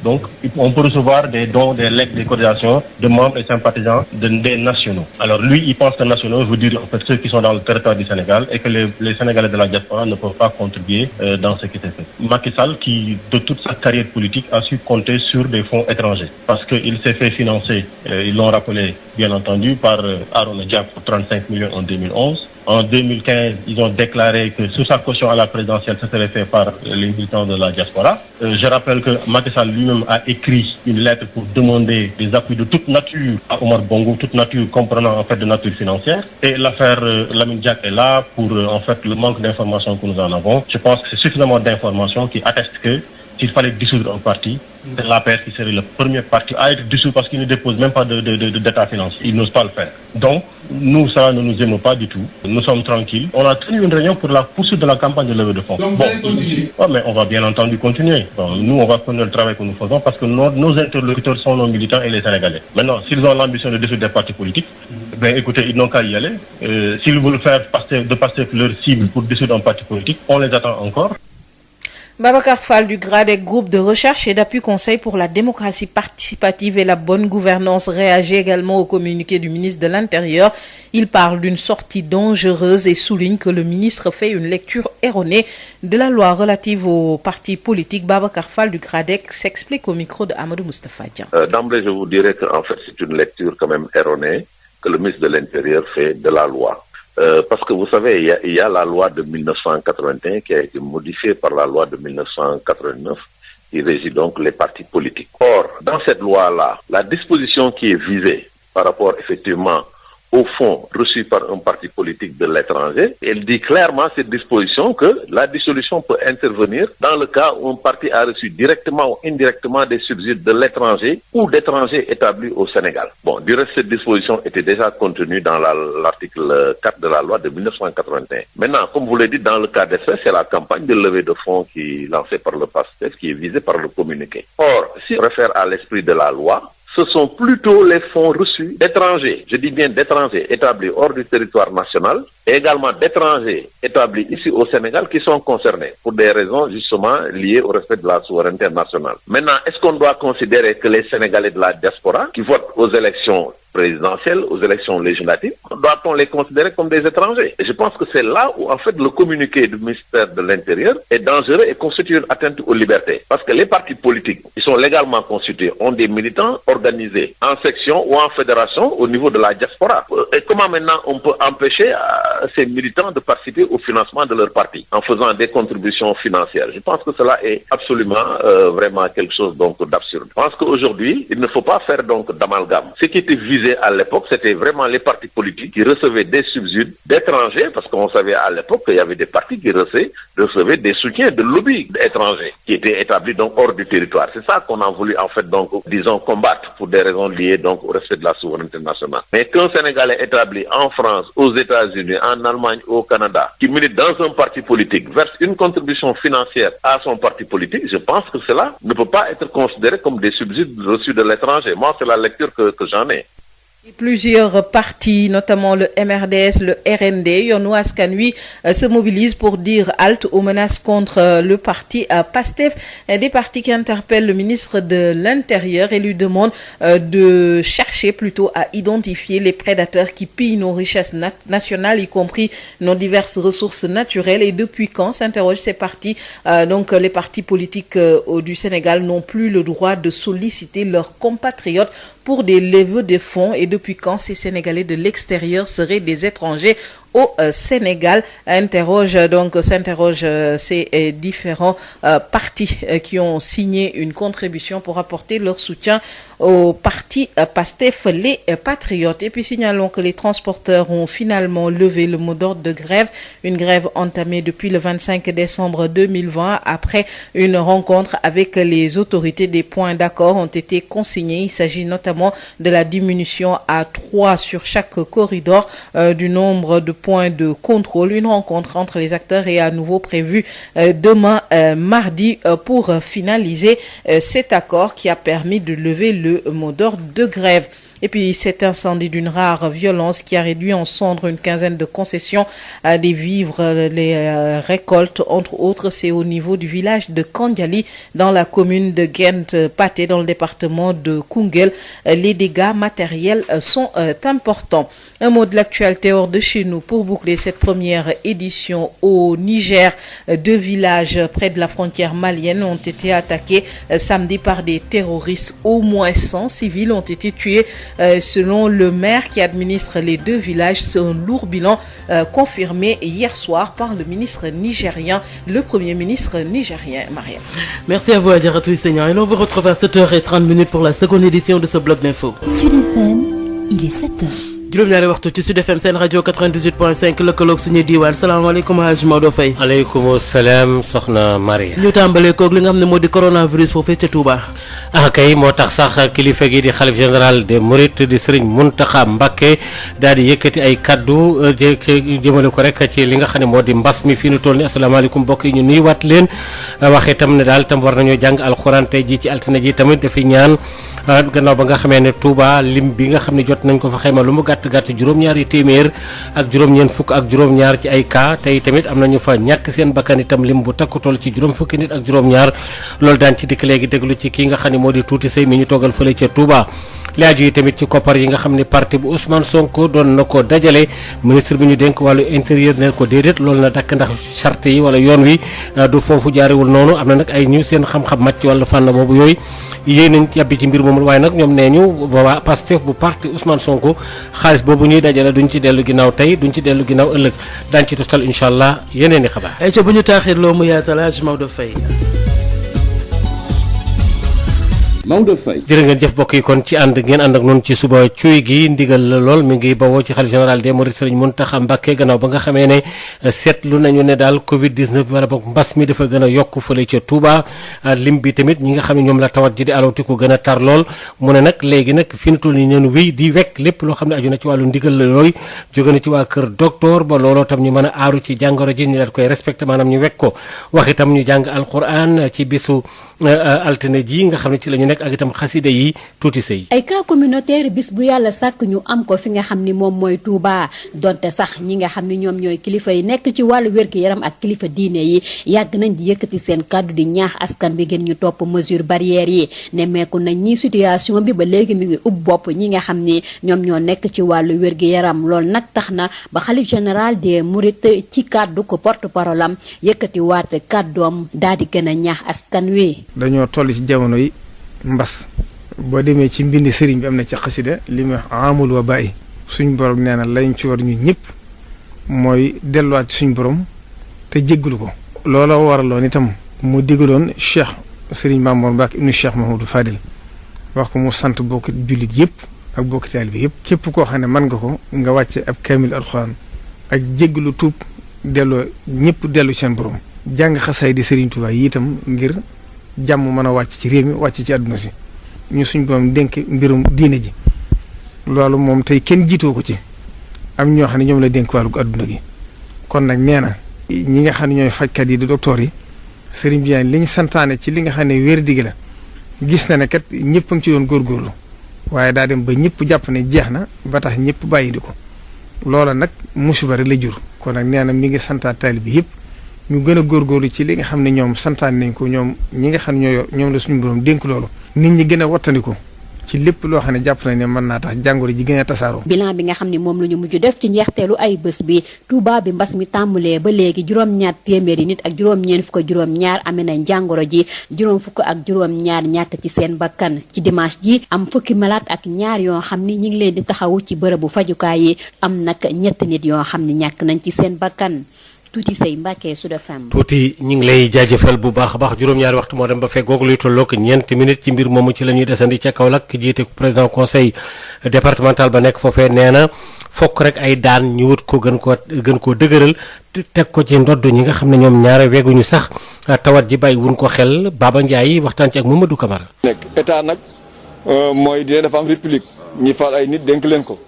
Donc, on peut recevoir des dons, des legs, des cotisations de membres et sympathisants des nationaux. Alors lui, il pense que nationaux veut dire en fait ceux qui sont dans le territoire du Sénégal et que les Sénégalais de la diaspora ne peuvent pas contribuer dans ce qui s'est fait. Macky Sall, qui de toute sa carrière politique a su compter sur des fonds étrangers parce qu'il s'est fait financer, ils l'ont rappelé bien entendu, par Arona Dia pour 35 millions en 2011. En 2015, ils ont déclaré que sous sa caution à la présidentielle, ça serait fait par les militants de la diaspora. Je rappelle que Macky Sall lui-même a écrit une lettre pour demander des appuis de toute nature à Omar Bongo, toute nature comprenant en fait de nature financière. Et l'affaire Lamine Diack est là pour en fait le manque d'informations que nous en avons. Je pense que c'est suffisamment d'informations qui attestent que s'il fallait dissoudre un parti, c'est l'APR qui serait le premier parti à être dissous parce qu'il ne dépose même pas d'état financier. Il n'ose pas le faire. Donc, nous, ça ne nous aime pas du tout. Nous sommes tranquilles. On a tenu une réunion pour la poursuite de la campagne de levée de fonds. Donc, vous allez continuer? Mais on va bien entendu continuer. Nous, on va continuer le travail que nous faisons parce que nos interlocuteurs sont nos militants et les Sénégalais. Maintenant, s'ils ont l'ambition de dissoudre des partis politiques, écoutez, ils n'ont qu'à y aller. S'ils veulent faire passer leur cible pour dissoudre un parti politique, on les attend encore. Babacar Fall du GRADEC, groupe de recherche et d'appui conseil pour la démocratie participative et la bonne gouvernance, réagit également au communiqué du ministre de l'Intérieur. Il parle d'une sortie dangereuse et souligne que le ministre fait une lecture erronée de la loi relative aux partis politiques. Babacar Fall du GRADEC s'explique au micro de Amadou Moustapha Dia. D'emblée, je vous dirais qu'en fait, c'est une lecture quand même erronée que le ministre de l'Intérieur fait de la loi. Parce que vous savez, il y a la loi de 1981 qui a été modifiée par la loi de 1989 qui régit donc les partis politiques. Or, dans cette loi-là, la disposition qui est visée par rapport effectivement au fonds reçu par un parti politique de l'étranger, elle dit clairement cette disposition que la dissolution peut intervenir dans le cas où un parti a reçu directement ou indirectement des subsides de l'étranger ou d'étrangers établis au Sénégal. Bon, du reste, cette disposition était déjà contenue dans l'article 4 de la loi de 1981. Maintenant, comme vous l'avez dit, dans le cas des faits, c'est la campagne de levée de fonds qui est lancée par le PASTEF, qui est visée par le communiqué. Or, si on réfère à l'esprit de la loi, ce sont plutôt les fonds reçus d'étrangers, je dis bien d'étrangers, établis hors du territoire national et également d'étrangers établis ici au Sénégal qui sont concernés pour des raisons justement liées au respect de la souveraineté nationale. Maintenant, est-ce qu'on doit considérer que les Sénégalais de la diaspora qui votent aux élections présidentielles, aux élections législatives, doit-on les considérer comme des étrangers? Et je pense que c'est là où, en fait, le communiqué du ministère de l'Intérieur est dangereux et constitue une atteinte aux libertés. Parce que les partis politiques, ils sont légalement constitués, ont des militants organisés en section ou en fédération au niveau de la diaspora. Et comment maintenant on peut empêcher ces militants de participer au financement de leur parti en faisant des contributions financières? Je pense que cela est absolument vraiment quelque chose donc d'absurde. Je pense qu'aujourd'hui, il ne faut pas faire donc d'amalgame. Ce qui était visé à l'époque, c'était vraiment les partis politiques qui recevaient des subsides d'étrangers, parce qu'on savait à l'époque qu'il y avait des partis qui recevaient des soutiens de lobbies étrangers qui étaient établis donc hors du territoire. C'est ça qu'on a voulu en fait donc, disons, combattre pour des raisons liées donc au respect de la souveraineté nationale. Mais qu'un Sénégalais établi en France, aux États-Unis, en Allemagne, au Canada, qui milite dans un parti politique, verse une contribution financière à son parti politique, je pense que cela ne peut pas être considéré comme des subsides reçus de l'étranger. Moi, c'est la lecture que j'en ai. Plusieurs partis, notamment le MRDS, le RND, Yewwi Askan Wi, se mobilisent pour dire halte aux menaces contre le parti PASTEF, des partis qui interpellent le ministre de l'Intérieur et lui demandent de chercher plutôt à identifier les prédateurs qui pillent nos richesses nationales, y compris nos diverses ressources naturelles. Et depuis quand, s'interrogent ces partis, donc les partis politiques du Sénégal n'ont plus le droit de solliciter leurs compatriotes pour des levées de fonds, et depuis quand ces Sénégalais de l'extérieur seraient des étrangers au Sénégal? S'interroge ces différents partis qui ont signé une contribution pour apporter leur soutien au parti PASTEF, les Patriotes. Et puis signalons que les transporteurs ont finalement levé le mot d'ordre de grève, une grève entamée depuis le 25 décembre 2020 après une rencontre avec les autorités. Des points d'accord ont été consignés. Il s'agit notamment de la diminution à 3 sur chaque corridor du nombre de points de contrôle. Une rencontre entre les acteurs est à nouveau prévue demain mardi pour finaliser cet accord qui a permis de lever le mot d'ordre de grève. Et puis cet incendie d'une rare violence qui a réduit en cendres une quinzaine de concessions, des vivres, les récoltes, entre autres, c'est au niveau du village de Kandiali dans la commune de Gent-Pathé dans le département de Koungheul. Les dégâts matériels sont importants. Un mot de l'actualité hors de chez nous pour boucler cette première édition. Au Niger, 2 villages près de la frontière malienne ont été attaqués samedi par des terroristes. Au moins 100 civils ont été tués. Selon le maire qui administre les 2 villages, c'est un lourd bilan confirmé hier soir par le ministre nigérien, le premier ministre nigérien, Mariam. Merci à vous, Adjaratou Seigneur. Et l'on vous retrouve à 7h30 pour la seconde édition de ce bloc d'info. Sud FM, il est 7h. juróom-ñaari waxtu ci Sud FM seen rajo 98.5 lëkkaloog suñu diwaan salaamaaleykum Hadj Maodo Faye. aleykum salaam soxna Maria. ñu tàmbalee koog li nga xam ne moo di coronavirus foofee ca Touba. kay moo tax sax kilifa gi di xalif général des Mourides di Serigne Mountakha Mbacké daal di yëkkati ay kaddu jëmale ko rek ci li nga xam ne moo di mbas mi fi nu toll ni asalaamaaleykum mbokk yi ñu nuyuwaat leen waxee tam ne daal tam war nañoo jàng alxuraan tey ji ci altine ji tamit dafi ñaan gannaaw ba nga xamee ne Touba lim bi nga xam ne jot nañ ko fa xayma lu mu gàtt juróom-ñaari téeméer ak juróom-ñeent fukk ak juróom-ñaar ci ay cas tey tamit am nañu fa ñàkk seen bakkan itam lim bu takku toll ci juróom fukki nit ak juróom-ñaar loolu daan ci dikk léegi déglu ci kii nga xam ne moo di Tuuti Sey mi ñu toogal fële ca Touba. laaju yi tamit ci koppar yi nga xam ne parti bu Ousmane Sonko doon na ko dajale ministre bi ñu dénk wàllu intérieur ne ko déedéet loolu na dakk ndax charte yi wala yoon wi du foofu jaarewul noonu am na nag ay ñu seen xam-xam màcc wàllu fànn boobu yooyu yéen nañ ci yàbbi ci mbir moomu waaye nag ñoom nee ñu waa Pastef bu parti Ousmane Sonko xaalis boobu ñuy dajale duñ ci dellu ginnaaw tey duñ ci dellu ginnaaw ëllëg daañ ci tostal incha allah yeneen i xabaar. ay ca bu ñu taaxirloo mu yaatal Hadj Maodo Faye. Maodo Faye jërë ngeen jëf mbokk yi kon ci ànd ngeen ànd ak noonu ci suba cuuy gi ndigal la lool mi ngi bawoo ci xalifa général des Mourides Serigne Mountakha Mbacké gannaaw ba nga xamee ne seetlu nañu ne daal Covid 19 wala boog mbas mi dafa gën a yokk fële ca Touba lim bi tamit ñi nga xam ne ñoom la tawat ji di alawti ko gën a tar lool mu ne nag léegi nag fi ñu toll nii neen wéy di wekk lépp loo xam ne aju na ci wàllu ndigal la yooyu jóge na ci waa kër docteur ba looloo tam ñu mën a aaru ci jàngoro ji ñu daal koy respecté maanaam ñu wekk ko wax itam ñu jàng alquran ci bisu altine ji nga xam ne ci la ñu nekk rek ak itam xasida yi tuuti sëy. ay cas communautaire bis bu yàlla sàkk ñu am ko fi nga xam ni moom mooy Touba donte sax ñi nga xam ni ñoom ñooy kilifa yi nekk ci wàllu wér-gu-yaram ak kilifa diine yi yàgg nañ di yëkkati seen kàddu di ñaax askan bi gën ñu topp mesure barrières yi nemmeeku nañ ñi situation bi ba léegi mi ngi ub bopp ñi nga xam ni ñoom ñoo nekk ci wàllu wér-gu-yaram loolu nag tax na ba xalif général des mourides ci kàddu ko porte-parole am yëkkati waat kàddoom daal di gën a ñaax askan wi. dañoo toll ci jamono yi mbas boo demee ci mbindi sëriñ bi am na ci xasida li mu amul wa bàyyi suñ borom nee na lañ ci war ñu ñëpp mooy delluwaat ci suñ borom te jéggalu ko. loola waraloon itam mu digaloon Cheikh Serigne Mamour Mbacke ibnu Cheikh Mahamadou Fadil wax ko mu sant bokk jullit yëpp ak bokk taalibe bi yëpp. képp koo xam ne mën nga ko nga wàcce ab kaamil alxuraan ak jéggalu tuub delloo ñëpp dellu seen borom. jàng xasaay di Serigne Touba yi itam ngir jàmm mën a wàcc ci réew mi wàcc ci àdduna si ñu suñ borom dénk mbirum diine ji loolu moom tey kenn jiitoo ko ci am ñoo xam ne ñoom la dénk wàllu àdduna gi kon nag nee na ñi nga xam ne ñooy fajkat yi di docteur yi Serigne bi li ñu santaane ci li nga xam ne wér digi la gis na ne kat ñëpp a ngi ci doon góorgóorlu waaye daa dem ba ñëpp jàpp ne jeex na ba tax ñëpp bàyyi di ko loola nag musiba rek la jur kon nag nee na mi ngi santaat taalibe bi yëpp ñu gën a góorgóorlu ci li nga xam ne ñoom santaan nañ ko ñoom ñi nga xam ne ñoom la suñu borom dénk loolu. nit ñi gën a wattandiku ci lépp loo xam ne jàpp nañ ne mën naa tax jàngoro ji gën a tasaaroo. bilan bi nga xam ne moom la ñu mujj def ci njeexteelu ay bés bi Touba bi mbas mi tàmbalee ba léegi juróom-ñaar téeméeri nit ak juróom-ñeent fukk ak juróom-ñaar amee nañ jàngoro ji juróom fukk ak juróom-ñaar ñàkk ci seen bakkan ci dimanche ji am fukki malade ak ñaar yoo xam ni ñi ngi leen di taxawu ci bërëbu fajukaay yi am nag ñett nit yoo xam ne ñàkk nañ ci seen bakkan. tuuti say Mbacke Sud FM. tuuti ñu ngi lay jaajëfal bu baax a baax juróom-ñaari waxtu moo dem ba fekk googu luy tolloog ñeenti minutes ci mbir moomu ci la ñuy desandi ca Kaolack jiite président conseil départemental ba nekk foofee nee na fokk rek ay daan ñu wut ko gën koo dëgëral teg ko ci ndodd ñi nga xam ne ñoom ñaare weguñu sax tawat ji bàyyi wuñ ko xel Baba Ndiaye waxtaan ci ak Mamadou Camara. nekk état nag mooy dina dafa am république ñi fal ay nit dénk leen ko.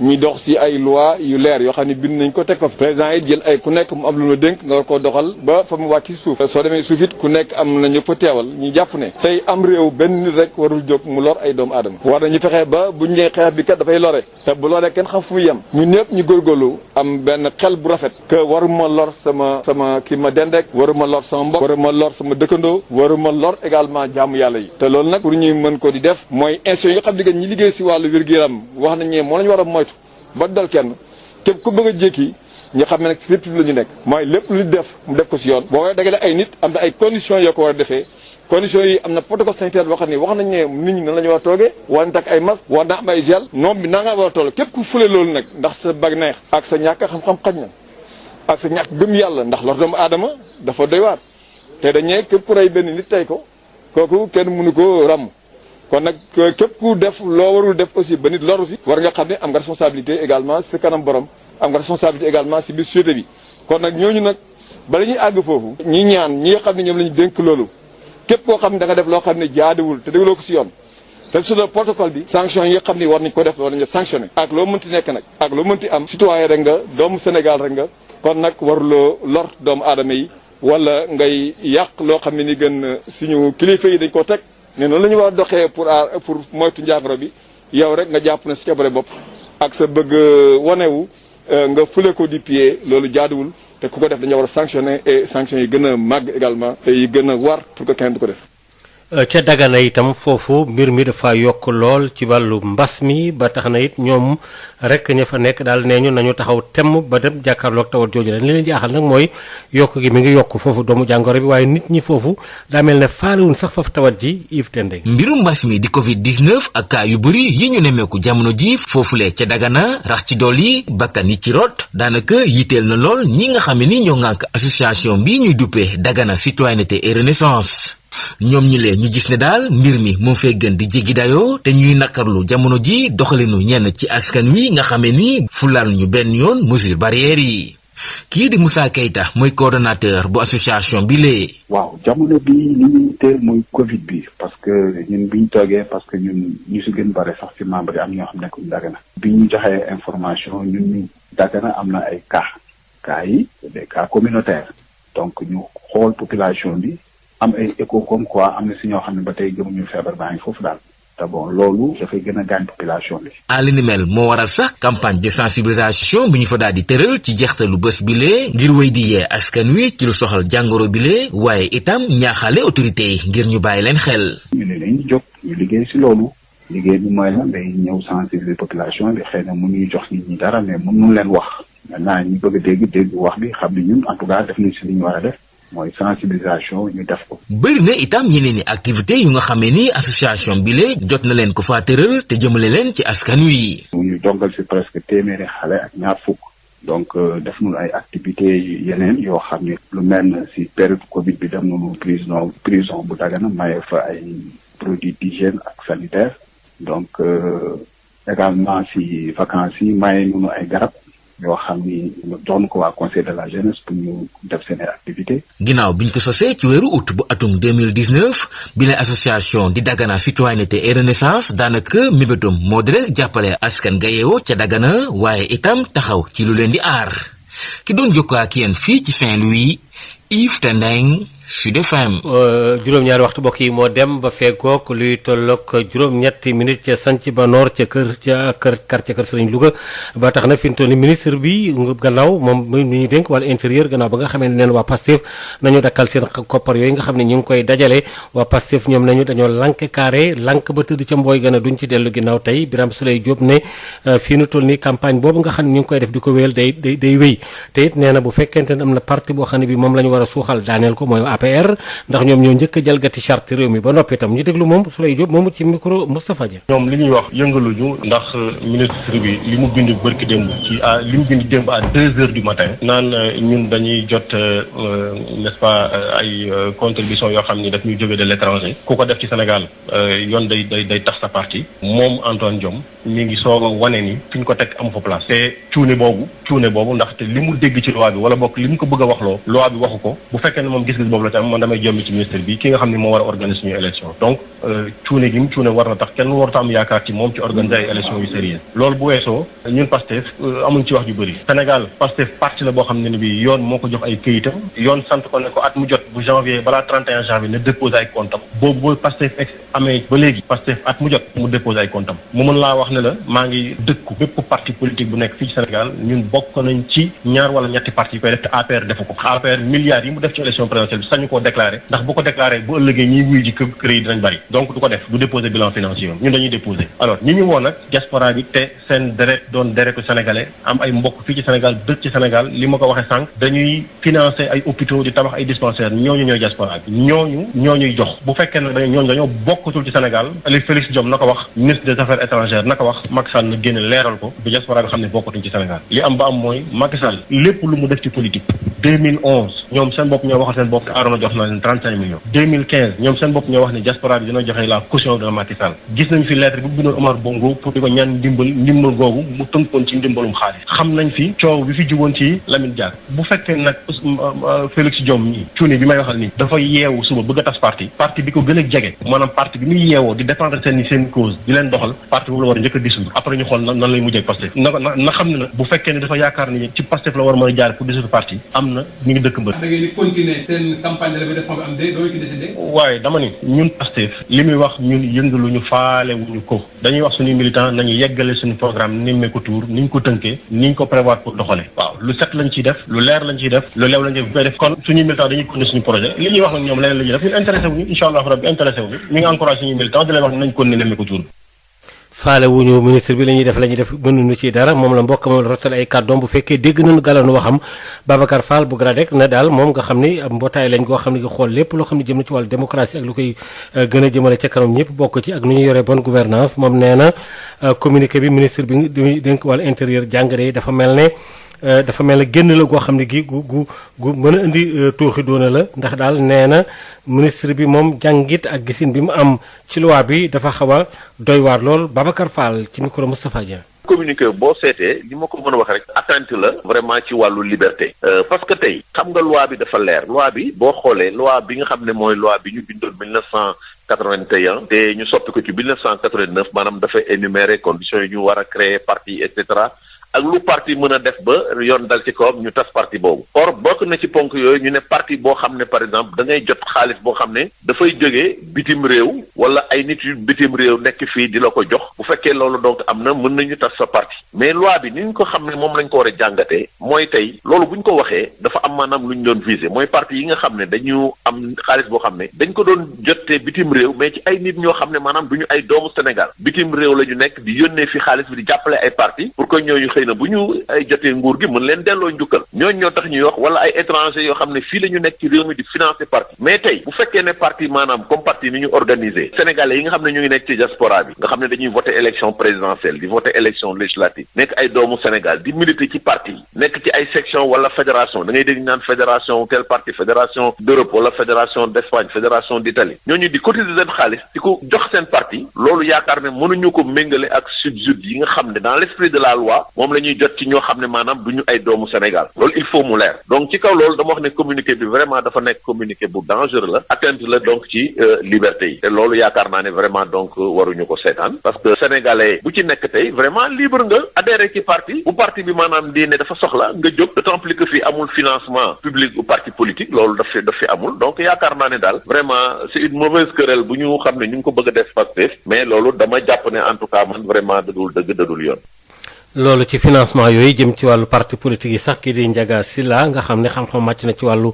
ñi dox ci ay loi yu leer yoo xam ne bind nañ ko teg ko fi président yi jël ay ku nekk mu am lu la dénk nga war koo doxal ba fa mu wàcc ci suuf soo demee suuf it ku nekk am na ñu fa teewal ñu jàpp ne tey am réew benn nit rek warul jóg mu lor ay doomu aadama war nañu fexe ba bu ñu xeex bi kat dafay lore te bu loree kenn xam fu muy yem ñun ñëpp ñu góorgóorlu am benn xel bu rafet que waruma lor sama kii ma dendek waruma lor sama mbokk waruma lor sama dëkkandoo waruma lor également jaamu yàlla yi te loolu nag pour ñuy mën ko di def mooy institution yi nga xam ne ñi liggéey ci wàllu wér-gu-yaram wax nañ ne moo lañu war a moytu ba dal kenn képp ku bëgg a jékki ñu xam ne nag ci république la ñu nekk mooy lépp lu def mu def ko ci yoon boo war a dagale ay nit am na ay conditions yoo ko war a defee conditions yi am na protocole sanitaire boo xam ne wax nañ ne nit ñi nan la ñu war a toogee war na takk ay masque war na am ay gel noom bi naa nga war a toll képp ku fule loolu nag ndax sa bag neex ak sa ñàkk xam-xam xaj na ak sa ñàkk gëm yàlla ndax lor doomu aadama dafa doy waar te dañee képp ku rey benn nit tey ko kooku kenn mënu ko ràmm kon nag képp ku def loo warul def aussi ba nit loru si war nga xam ne am nga responsabilité également si kanam borom am nga responsabilité également si biir société bi kon nag ñooñu nag bala ñuy àgg foofu ñi ñaan ñi nga xam ne ñoom la ñu dénk loolu képp koo xam ne da nga def loo xam ne jaaduwul te dégloo ko si yoon te sur le protocole bi sanction yi nga xam ne war nañ ko def war nañu sanctionné ak loo mënti nekk nag ak loo mënti am citoyen rek nga doomu Sénégal rek nga kon nag waruloo lor doomu aadama yi wala ngay yàq loo xam ne ni gën suñu kilifa yi dañ koo teg ne noonu la ñu war a doxee pour moytu njàngoro bi yow rek nga jàpp na si cabare bopp ak sa bëgg wanewu nga fule ko di pied loolu jaaduwul te ku ko def dañoo war a sanctionner et sanctions yi gën a màgg également et yi gën a war pour que kenn du ko def. ca Dagana itam foofu mbir mi dafa yokk lool ci wàllu mbas mi ba tax na it ñoom rek ña fa nekk daal nee ñu nañu taxaw temm ba dem jàkkaarloog tawat jooju la li leen jaaxal nag mooy yokk gi mi ngi yokk foofu doomu jàngoro bi waaye nit ñi foofu daa mel ne faalewuñ sax foofu tawat ji Yves Tendeng. mbirum mbas mi di Covid 19 ak cas yu bëri yi ñu nemmeeku jamono ji foofulee ca Dagana rax ci dool yi bakkan yi ci rot daanaka yitteel na lool ñi nga xam ne ni ñoo ŋànk association bii ñuy duppee Dagana citoyenneté et renaissance. ñoom ñi leen ñu gis ne daal mbir mi moo fee gën di jéggi dayoo te ñuy nakarlu jamono ji doxalinu ñenn ci askan wi nga xamee ni fulaal ñu benn yoon mesure barrière yi kii di Moussa Keita mooy coordonnateur bu association bi lee. waaw jamono bi li ñuy teel mooy Covid bi parce que ñun bi ñu toogee parce que ñun ñu si gën bare sax ci membre yi am ñoo xam ne nekkuñ Dagana. bi ñu joxee information ñun Dagana am na ay cas yi des cas communautaires donc ñu xool population bi. am ay écho comme quoi am na si ñoo xam ne ba tey gëmuñu feebar baa ngi foofu daal. te bon loolu dafay gën a gaañ population bi. li ni mel moo waral sax campagne de sensibilisation bi ñu fa daal di tëral ci jeextalu bés bile ngir wéy di yee askan wi ci lu soxal jàngoro bile waaye itam ñaaxale autorité yi ngir ñu bàyyi leen xel. ñu ne lañu jóg ñu liggéey si loolu liggéey bi mooy lan day ñëw sensibiliser population bi xëy na mënuñu jox nit ñi dara mais mënuñu leen wax maintenant ñi bëgg a dégg wax bi xam ne ñun en tout cas def nañ si li ñu war a def. mooy sensibilisation ñu def ko. bëri na itam ñeneen i activités yu nga xamee ni association bi le jot na leen ko faa tëral te jëmale leen ci askan wi. ñu dongal si presque téeméeri xale ak ñaar fukk. donc def nañu ay activités yeneen yoo xam ne lu mel na si période Covid bi def nañu prison bu Dagana maye fa ay produits d'hygiène ak sanitaire donc également si vacances yi maye nañu ay garab. yoo xam ni doon ko waa conseil de la jeunesse pour ñu def seen activité. ginnaaw biñ ko sosee ci weeru août bu atum 2019 bi la association di Dagana citoyenneté et renaissance daanaka mébétom moo di rek jàppale askan ga yeewoo ca Dagana waaye itam taxaw ci lu leen di aar ki doon jokkoo ak yéen fii ci Saint-Louis Yves Tendeng Sud FM. juróom-ñaari waxtu mbokk yi moo dem ba feggoog luy tolloog juróom-ñetti minutes ca sanc ba noor ca quartier kër Serigne Louga ba tax na fi mu toll nii ministre bi gannaaw moom mi ñu dénk wàllu intérieur gannaaw ba nga xamee ne neen waa Pastef nañu dakkal seen koppar yooyu nga xam ne ñu ngi koy dajale waa Pastef ñoom nañu dañoo lank carré lank ba tëdd ca mbooy gën a duñ ci dellu ginnaaw tey Birame Souleye Diop ne fii nu toll nii campagne boobu nga xam ne ñu ngi koy def di ko wéyal day wéy te it nee na bu fekkente ne am na parti boo xam ne bi moom la ñu war a suuxal daaneel ko mooy APR ndax ñoom ñoo njëkk a jalgati charte réew mi ba noppi itam ñu déglu moom Souleye Diop moomu ci micro Moustapha Dia. ñoom li ñuy wax yëngaluñu ndax ministre bi li mu bind bërki démb ci li mu bind démb à 2 heures du matin naan ñun dañuy jot n'est-ce pas ay contribution yoo xam ni daf ñuy jóge de l'étranger ku ko def ci Sénégal yoon day tax sa parti moom Antoine Diome mi ngi soog a wane ni fi ñu ko teg am fa place te cuune boobu ndaxte li mu dégg ci loi bi wala bokk li mu ko bëgg a waxloo loi bi waxu ko bu fekkee ne moom gis-gis boobu la ci am man damay jombi ci ministre bi ki nga xam ne moo war a organiser suñu élection donc cuune gi mu cuune war na tax kenn warut a am yaakaar ci moom ci organiser ay élection yu sérieux loolu bu weesoo ñun Pastef amuñ ci wax ju bëri Sénégal Pastef parti la boo xam ne bi yoon moo ko jox ay këyitam yoon sant ko ne ko at mu jot bu janvier balaa 31 janvier ne déposer ay comptam boobu Pastef amee ba léegi Pastef at mu jot mu déposer ay comptam mu mën laa wax ne la maa ngi dëkku bépp parti politique bu nekk fii ci Sénégal ñun bokk nañ ci ñaar wala ñetti parti yi koy def te APR defu ko APR milliards yi mu def ci élection présidentielle bi sañu koo déclaré ndax bu ko déclaré bu ëllëgee ñiy wuy ji kër yi dinañ bari donc du ko def du déposer bilan financier ñun dañuy déposer alors ñi ñu woon nag diaspora bi te seen deret doon deretu sénégalais am ay mbokk fii ci Sénégal dëkk ci Sénégal li ma ko waxee sànq dañuy financer ay hôpitaux di tabax ay dispensaires ñooñu ñooy diaspora bi ñooñuy jox bu fekkee ne ñooñu dañoo bokkatul ci Sénégal Ali Félix Diome na ko wax ministre des affaires étrangères na ko wax Macky Sall na génne leeral ko bu diaspora bi xam ne bokkatuñ ci Sénégal li am ba am mooy Macky Sall lépp lu mu def ci politique 2011 ñoom seen bopp ñoo waxal seen bopp te Arona jox na leen 35 millions 2015 ñoom seen bopp ñoo wax ne diaspora bi dina joxe la caution de Macky Sall gis nañ fi lettre bi bindoon Omar Bongo pour di ko ñaan ndimbal googu mu tënkoon ci ndimbalum xaalis xam nañ fi coow bi fi jugoon ci Lamine Diack bu fekkee nag Félix Diome nii cuuni bi may waxal nii dafa yeewu suba bëgg a tas parti bi ko gën a jege maanaam parti bi muy yeewoo di défendre seen cause di leen doxal parti boobu la war a njëkk a dissoudre après ñu xool nan lay mujjee Pastef na xam ne nag bu fekkee ne dafa yaakaar ni ci Pastef la war a mën a jaar pour dissoudre parti am na ñu ngi dëkk mbër. da ngeen di continuer seen campagne de levée de fonds bi am de doo ci décider. waaye dama ni ñun Pastef li muy wax ñun yëngaluñu faale wuñu ko dañuy wax suñuy militant nañu yeggale suñu programme Nemmeeku Tour ni ñu ko tënkee ni ñu ko prévoir pour doxale waaw lu set lañ ciy def lu leer lañ ciy def lu leew lañ ciy def kon suñuy militant dañuy continuer suñu projet li ñuy wax nag ñoom leneen la ñuy def ñun intéressé wuñu incha allah rabbi intéressé wuñu ñu ngi encouragé suñuy militant di leen wax ne nañ continuer Nemmeeku Tour faale wuñu ministre bi la ñuy def mënuñu ci dara moom la mbokk moom rotal ay kàddoom bu fekkee dégg nañu galanu waxam Babacar Fall bu Gradec na daal moom nga xam ni mbootaay lañ goo xam ne nga xool lépp loo xam ne jëm na ci wàllu démocratie ak lu koy gën a jëmale ca kanam ñëpp bokk ci ak nu ñu yoree bonne gouvernance moom nee na communiqué bi ministre bi dénk wàllu intérieur jàngale dafa mel ne génn la goo xam ne gi gu mën a indi tooxi doona la ndax daal nee na ministre bi moom jàngit ak gisin bi mu am ci loi bi dafa xaw a doy waar lool Babacar Fall ci micro Moustapha Dia. communiqué boo seetee li ma ko mën a wax rek atteinte la vraiment ci wàllu liberté parce que tey xam nga loi bi dafa leer loi bi boo xoolee loi bi nga xam ne mooy loi bi ñu bindoon 1981 te ñu soppi ko ci 1989 maanaam dafa énumérer conditions yi ñu war a créer parti et cetera ak lu parti mën a def ba yoon dal ci kawam ñu tas parti boobu. or bokk na ci ponk yooyu ñu ne parti boo xam ne par exemple da ngay jot xaalis boo xam ne dafay jógee bitim réew wala ay nit yu bitim réew nekk fii di la ko jox bu fekkee loolu donc am na mën nañu tas sa parti mais loi bi ni ñu ko xam ne moom lañ ko war a jàngatee mooy tey loolu bu ñu ko waxee dafa am maanaam lu ñu doon viser mooy parti yi nga xam ne dañu am xaalis boo xam ne dañ ko doon jotee bitim réew mais ci ay nit ñoo xam ne maanaam du ñu ay doomu Sénégal bitim réew la ñu nekk di yónnee fi xaalis bi di jàppale ay parti pour que ñooñu xëy na bu ñu ay jotee nguur gi mën leen delloo njukkal ñooñu ñoo tax ñuy wax wala ay étranger yoo xam ne fii la ñu nekk ci réew mi di financer parti mais tey bu fekkee ne parti maanaam comme parti ni ñu organisé sénégalais yi nga xam ne ñu ngi nekk ci diaspora bi nga xam ne dañuy voter élection présidentielle di voter élection législative nekk ay doomu Sénégal di militer ci parti nekk ci ay section wala fédération da ngay dégg naan fédération tel parti fédération d'Europe wala fédération d'Espagne fédération d'Italie ñooñu di cotiser seen xaalis di ko jox seen parti loolu yaakaar ne mënuñu ko méngale ak subsides yi nga xam ne dans l'esprit de la loi moom la ñuy jot ci ñoo xam ne maanaam du ñu ay doomu Sénégal loolu il faut mu leer donc ci kaw loolu dama wax ne communiqué bi vraiment dafa nekk communiqué bu dangereux la atteinte la donc ci liberté yi te loolu yaakaar naa ne vraiment donc waruñu ko seetaan parce que sénégalais bu ci nekk tey vraiment libre nga adhéré ci parti bu parti bi maanaam di ne dafa soxla nga jóg d'autant plus que fii amul financement public bu parti politique loolu daf fi amul donc yaakaar naa ne daal vraiment c'est une mauvaise querelle bu ñu xam ne ñu ngi ko bëgg a def Pastef mais loolu dama jàpp ne en tout cas man vraiment dadul dëgg dadul yoon. loolu ci financement yooyu jëm ci wàllu parti politique yi sax kii di Ndiaga Sylla nga xam ne xam-xam màcc na ci wàllu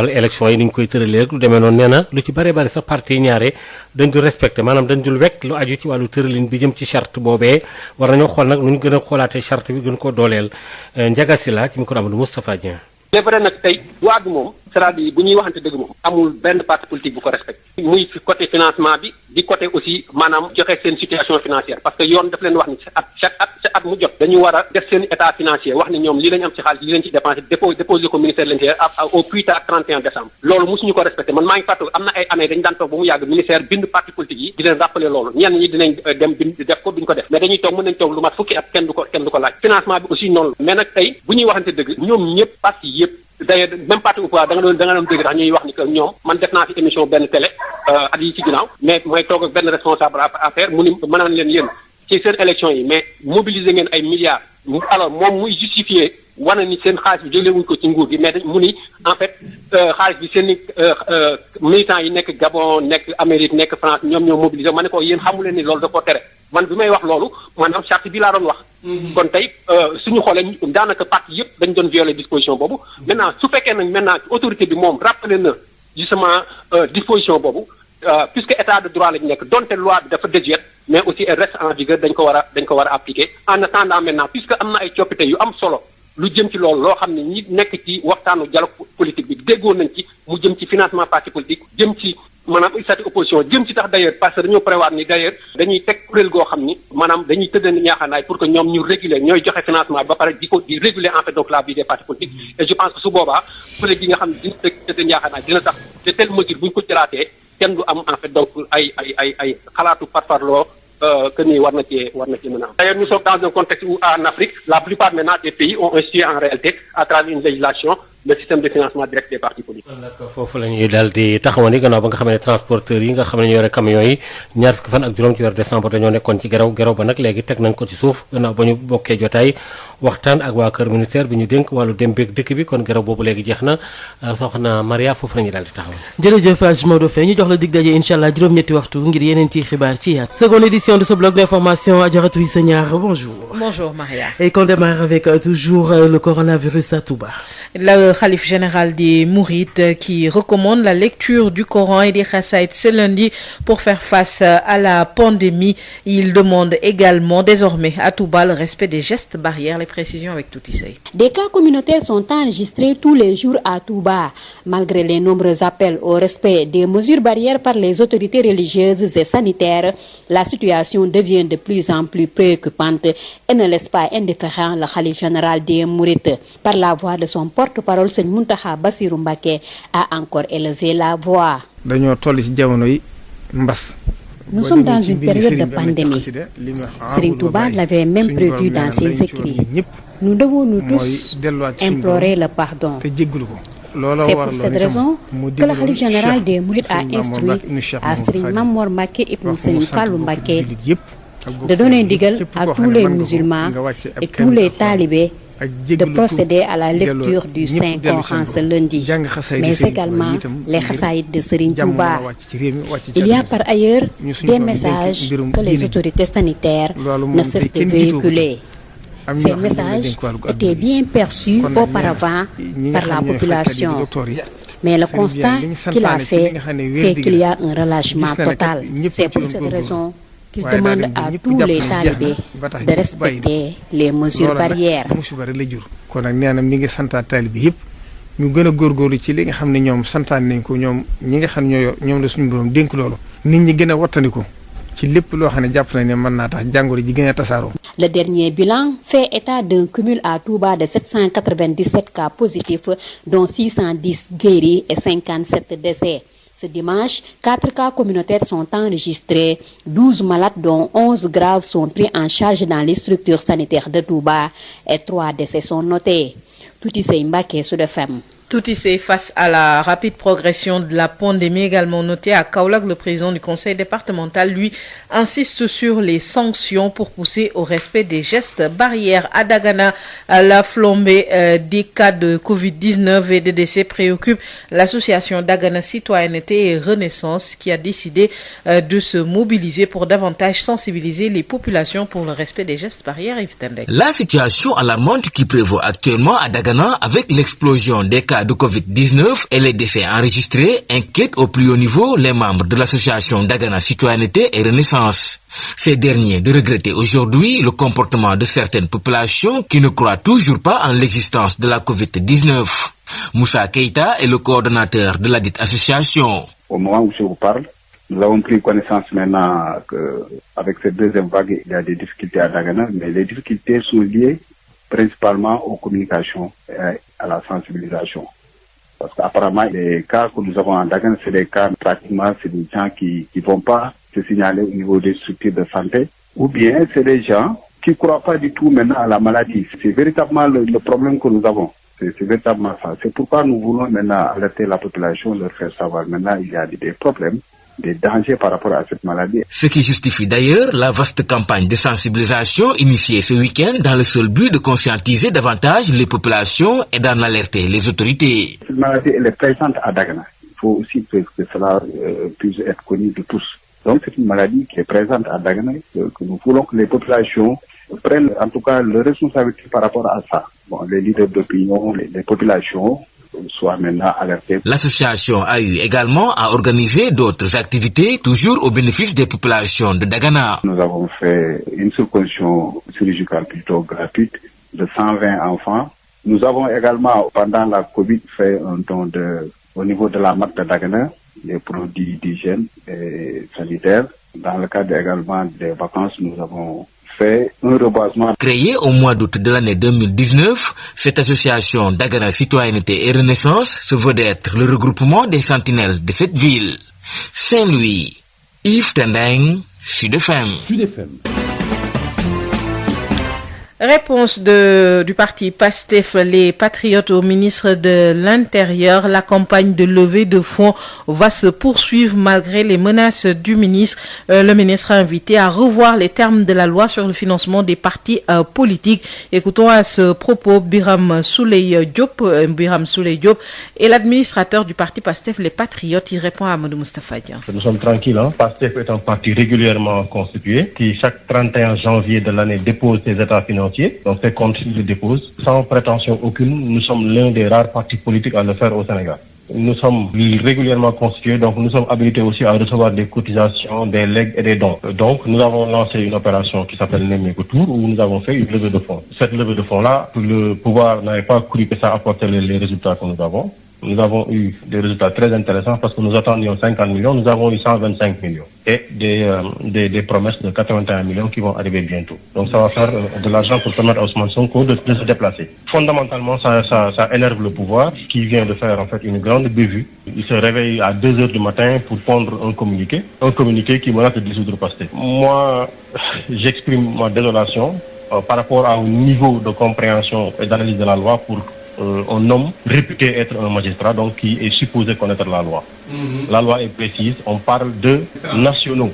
élection yi ni ñu koy tëralee lu demee noonu nee na lu ci bare bari sax parti yi ñaare dañ dul respecté maanaam dañ dul wekk lu aju ci wàllu tëralin bi jëm ci charte boobee war nañoo xool nag nu ñu gën a xoolaatee charte bi gën koo dooleel Ndiaga Sylla ci micro Amadou Moustapha Dieng. c'est vrai nag tey loi bi moom c'est-à-dire bu ñuy waxante dëgg moom amul benn parti politique bu ko respecté muy côté financement bi di côté aussi maanaam joxe seen situation financière parce que yoon daf leen wax ni chaque at mu jot dañu war a def seen état financier wax ni ñoom lii lañu am ci xaalis lii lañ ci dépensé déposé ko ministère de l'Intérieur au plus tard 31 décembre loolu mosuñu ko respecté man maa ngi fàttali am na ay années dañu daan toog ba mu yàgg ministère bind parti politique yi di leen rappeler loolu ñenn ñi dinañ dem bind def ko duñ ko def mais dañuy toog mën nañ toog lu mat fukki at kenn du ko laaj financement bi aussi noonu la mais nag tey bu ñuy waxante dëgg ñoom ñëpp parti yëpp d'ailleurs même parti ou pas da nga doon dégg tax ñuy wax ni que ñoom man def naa fi émission benn télé at yi ci ginnaaw mais mooy toog ak benn responsable affaire mu ni mën naan leen yéen ci seen élection yi mais mobiliser ngeen ay milliards alors moom muy justifier wane ni seen xaalis bi jëlewuñ ko ci nguur gi mais mu ni en fait xaalis bi seen militants yi nekk Gabon nekk Amérique nekk France ñoom ñoo mobiliser ma ne ko yéen xamu leen ni loolu da koo tere man bi may wax loolu maanaam charte bi laa doon wax kon tey suñu xoolee daanaka parti yëpp dañ doon violer disposition boobu maintenant su fekkee nag maintenant autorité bi moom rappelé na justement disposition boobu puisque état de droit lañu nekk donte loi bi dafa désuète mais aussi elle reste en vigueur dañ ko war a appliquer en attendant maintenant puisque am na ay coppite yu am solo lu jëm ci loolu loo xam ne ñi nekk ci waxtaanu dialogue politique bi déggoon nañ ci mu jëm ci financement parti politique jëm ci maanaam statut opposition jëm ci tax d'ailleurs parce que dañoo prévoir ni d'ailleurs dañuy teg kuréel goo xam ni maanaam dañuy tëdd ñaaxanaay pour que ñoom ñu réguler ñooy joxe financement ba pare di réguler en fait donc la vie des partis politiques et je pense que su boobaa kuréel gi nga xam ne dina tëdd ñaaxanaay dina tax de telle mesure bu ñu ko jëlaatee kenn du am en fait donc ay xalaatu parparloo que ni war na cee mën a am. D'ailleurs nous sommes dans un contexte où en Afrique la plupart maintenant des pays ont institué en réalité à travers une législation le système de financement direct des partis politiques. foofu la ñuy daal di taxawani gannaaw ba nga xam ne transporteurs yi nga xam ne ñoo yore camions yi ñaar fukki fan ak juróom ci weeru décembre dañoo nekkoon ci geraw ba nag léegi teg nañ ko ci suuf gannaaw ba ñu bokkee jotaay waxtaan ak waa kër ministère bi ñu dénk wàllu dem beeg dëkk bi kon geraw boobu léegi jeex na soxna Maria foofu la ñuy daal di taxaw. jërëjëf Hadj Maodo Faye ñu jox la dig daje incha allah juróom-ñetti waxtu ngir yeneen ci xibaar ci yaat. Seconde édition de ce bloc d'information Adjaratou Issa Niang, bonjour. Bonjour Maria. Et qu'on démarre avec toujours le coronavirus à Touba. Le khalife général des Mourides qui recommande la lecture du Coran et des Khassaïd ce lundi pour faire face à la pandémie. Il demande également désormais à Touba le respect des gestes barrières. Les précisions avec Toutissé. Des cas communautaires sont enregistrés tous les jours à Touba. Malgré les nombreux appels au respect des mesures barrières par les autorités religieuses et sanitaires, la situation devient de plus en plus préoccupante et ne laisse pas indifférent le khalife général des Mourides. Par la voix de son porte-parole, Sëñ Mountakha Bassirou Mbacké a encore élevé la voix. dañoo toll ci jamono yi mbas. Nous sommes dans une période de pandémie. Serigne Touba l'avait même prévu dans ses écrits. Nous devons nous tous implorer le pardon. C'est pour cette raison que le khalife général des Mourides a instruit à Serigne Mame Mor Mbacké ibn Serigne Fallou Mbacké de donner ndigal à tous les musulmans et tous les talibés de procéder à la lecture du Saint-Coran ce lundi, mais également les Khassaïd de Serigne Touba. Il y a par ailleurs des messages que les autorités sanitaires ne cessent de véhiculer. Ces messages étaient bien perçus auparavant par la population, mais le constat qu'il a fait, c'est qu'il y a un relâchement total. C'est pour cette raison qu'il demande à tous les talibés de respecter les mesures barrières. kon nag nee na mi ngi santaat taalibe yëpp ñu gën a góorgóorlu ci li nga xam ne ñoom santaan nañ ko ñoom ñi nga xam ne ñoom la suñu borom dénk loolu. nit ñi gën a wattandiku ci lépp loo xam ne jàpp nañ ne mën naa tax jàngoro ji gën a tasaaroo. Le dernier bilan fait état d'un cumul à Touba de 797 cas positifs, dont 610 guéris et 57 décès. Ce dimanche, 4 cas communautaires sont enregistrés, 12 malades dont 11 graves sont pris en charge dans les structures sanitaires de Touba et 3 décès sont notés. Toutissé Mbacké, Sud FM. Toutissé, face à la rapide progression de la pandémie également notée à Kaolack, le président du conseil départemental, lui, insiste sur les sanctions pour pousser au respect des gestes barrières. À Dagana, la flambée des cas de Covid-19 et de décès préoccupe l'association Dagana Citoyenneté et Renaissance qui a décidé de se mobiliser pour davantage sensibiliser les populations pour le respect des gestes barrières. La situation alarmante qui prévaut actuellement à Dagana avec l'explosion des cas de Covid-19 et les décès enregistrés inquiètent au plus haut niveau les membres de l'association Dagana Citoyenneté et Renaissance. Ces derniers de regretter aujourd'hui le comportement de certaines populations qui ne croient toujours pas en l'existence de la Covid-19. Moussa Keita est le coordonnateur de la dite association. Au moment où je vous parle, nous avons pris connaissance maintenant qu'avec cette deuxième vague, il y a des difficultés à Dagana, mais les difficultés sont liées principalement aux communications et à la sensibilisation. Parce qu'apparemment, les cas que nous avons en Dagana, c'est des cas pratiquement, c'est des gens qui ne vont pas se signaler au niveau des structures de santé, ou bien c'est des gens qui ne croient pas du tout maintenant à la maladie. C'est véritablement le problème que nous avons. C'est véritablement ça. C'est pourquoi nous voulons maintenant alerter la population, leur faire savoir maintenant il y a des problèmes, des dangers par rapport à cette maladie. Ce qui justifie d'ailleurs la vaste campagne de sensibilisation initiée ce week-end dans le seul but de conscientiser davantage les populations et d'en alerter les autorités. Cette maladie, elle est présente à Dagana. Il faut aussi que cela puisse être connu de tous. Donc c'est une maladie qui est présente à Dagana, que nous voulons que les populations prennent en tout cas leur responsabilité par rapport à ça. Bon, les leaders d'opinion, les populations soient maintenant alertés. L'association a eu également à organiser d'autres activités, toujours au bénéfice des populations de Dagana. Nous avons fait une circoncision chirurgicale plutôt gratuite de 120 enfants. Nous avons également, pendant la Covid, fait un don au niveau de la marque de Dagana, des produits d'hygiène et sanitaires. Dans le cadre également des vacances, nous avons fait un reboisement. Créée au mois d'août de l'année 2019, cette association Dagana Citoyenneté et Renaissance se veut d'être le regroupement des sentinelles de cette ville. Saint-Louis, Yves Tendeng, Sud FM. Sud FM. Réponse du parti PASTEF, les patriotes au ministre de l'Intérieur. La campagne de levée de fonds va se poursuivre malgré les menaces du ministre. Le ministre a invité à revoir les termes de la loi sur le financement des partis politiques. Écoutons à ce propos Biram Souley Diop et l'administrateur du parti PASTEF, les patriotes. Il répond à Amadou Moustapha Dian. Nous sommes tranquilles. PASTEF est un parti régulièrement constitué qui chaque 31 janvier de l'année dépose ses états financiers. Donc ces comptes le déposent sans prétention aucune. Nous sommes l'un des rares partis politiques à le faire au Sénégal. Nous sommes régulièrement constitués, donc nous sommes habilités aussi à recevoir des cotisations, des legs et des dons. Donc nous avons lancé une opération qui s'appelle Nemmeeku Tour où nous avons fait une levée de fonds. Cette levée de fonds-là, le pouvoir n'avait pas cru que ça apportait les résultats que nous avons. Nous avons eu des résultats très intéressants parce que nous attendions 50 millions, nous avons eu 125 millions et des promesses de 81 millions qui vont arriver bientôt. Donc ça va faire de l'argent pour permettre à Ousmane Sonko de se déplacer. Fondamentalement, ça énerve le pouvoir qui vient de faire en fait une grande bévue. Il se réveille à 2h du matin pour pondre un communiqué qui menace de dissoudre PASTEF. Moi, j'exprime ma désolation par rapport au niveau de compréhension et d'analyse de la loi pour un homme réputé être un magistrat, donc qui est supposé connaître la loi. La loi est précise, on parle de nationaux.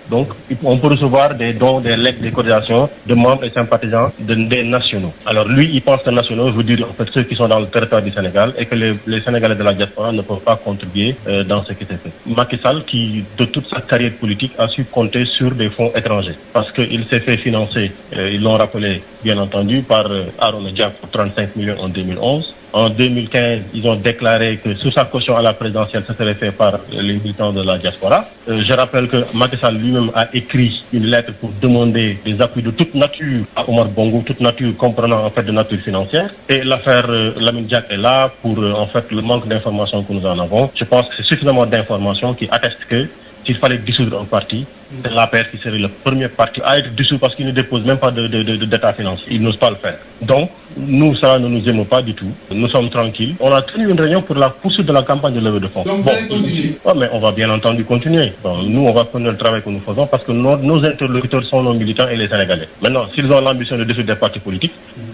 Donc, on peut recevoir des dons, des legs, des cotisations de membres et sympathisants des nationaux. Alors lui, il pense que nationaux veut dire en fait ceux qui sont dans le territoire du Sénégal et que les Sénégalais de la diaspora ne peuvent pas contribuer dans ce qui s'est fait. Macky Sall, qui de toute sa carrière politique a su compter sur des fonds étrangers parce qu'il s'est fait financer, ils l'ont rappelé bien entendu, par Arona Dia pour 35 millions en 2011. En 2015, ils ont déclaré que sous sa caution à la présidentielle, ça serait fait par les militants de la diaspora. Je rappelle que Macky Sall lui-même a écrit une lettre pour demander des appuis de toute nature à Omar Bongo, toute nature comprenant en fait de nature financière. Et l'affaire Lamine Diack est là pour en fait le manque d'informations que nous en avons. Je pense que c'est suffisamment d'informations qui attestent que s'il fallait dissoudre un parti, c'est l'APR qui serait le premier parti à être dissous parce qu'il ne dépose même pas d'état financier. Il n'ose pas le faire. Donc, nous, ça ne nous aime pas du tout. Nous sommes tranquilles. On a tenu une réunion pour la poursuite de la campagne de levée de fonds. Donc, vous allez continuer. Mais on va bien entendu continuer. Bon, nous, on va connaître le travail que nous faisons parce que nos interlocuteurs sont nos militants et les Sénégalais. Maintenant, s'ils ont l'ambition de dissoudre des partis politiques,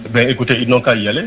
ben écoutez, ils n'ont qu'à y aller.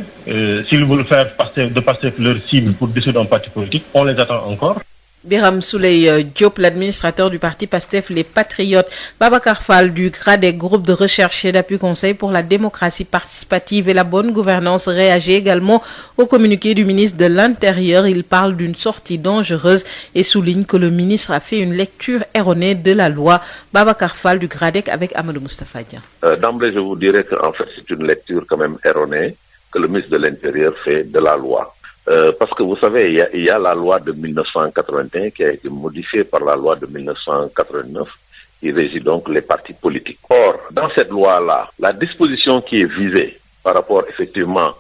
S'ils veulent faire passer leur cible pour dissoudre un parti politique, on les attend encore. Birame Souleye Diop, l'administrateur du parti PASTEF Les Patriotes. Babacar Fall du GRADEC, groupe de recherche et d'appui conseil pour la démocratie participative et la bonne gouvernance, réagit également au communiqué du ministre de l'Intérieur. Il parle d'une sortie dangereuse et souligne que le ministre a fait une lecture erronée de la loi. Babacar Fall du GRADEC avec Amadou Moustapha Dia. D'emblée, je vous dirais qu'en fait, c'est une lecture quand même erronée que le ministre de l'Intérieur fait de la loi. Parce que vous savez, il y a la loi de 1981 qui a été modifiée par la loi de 1989 qui régit donc les partis politiques. Or, dans cette loi-là, la disposition qui est visée par rapport effectivement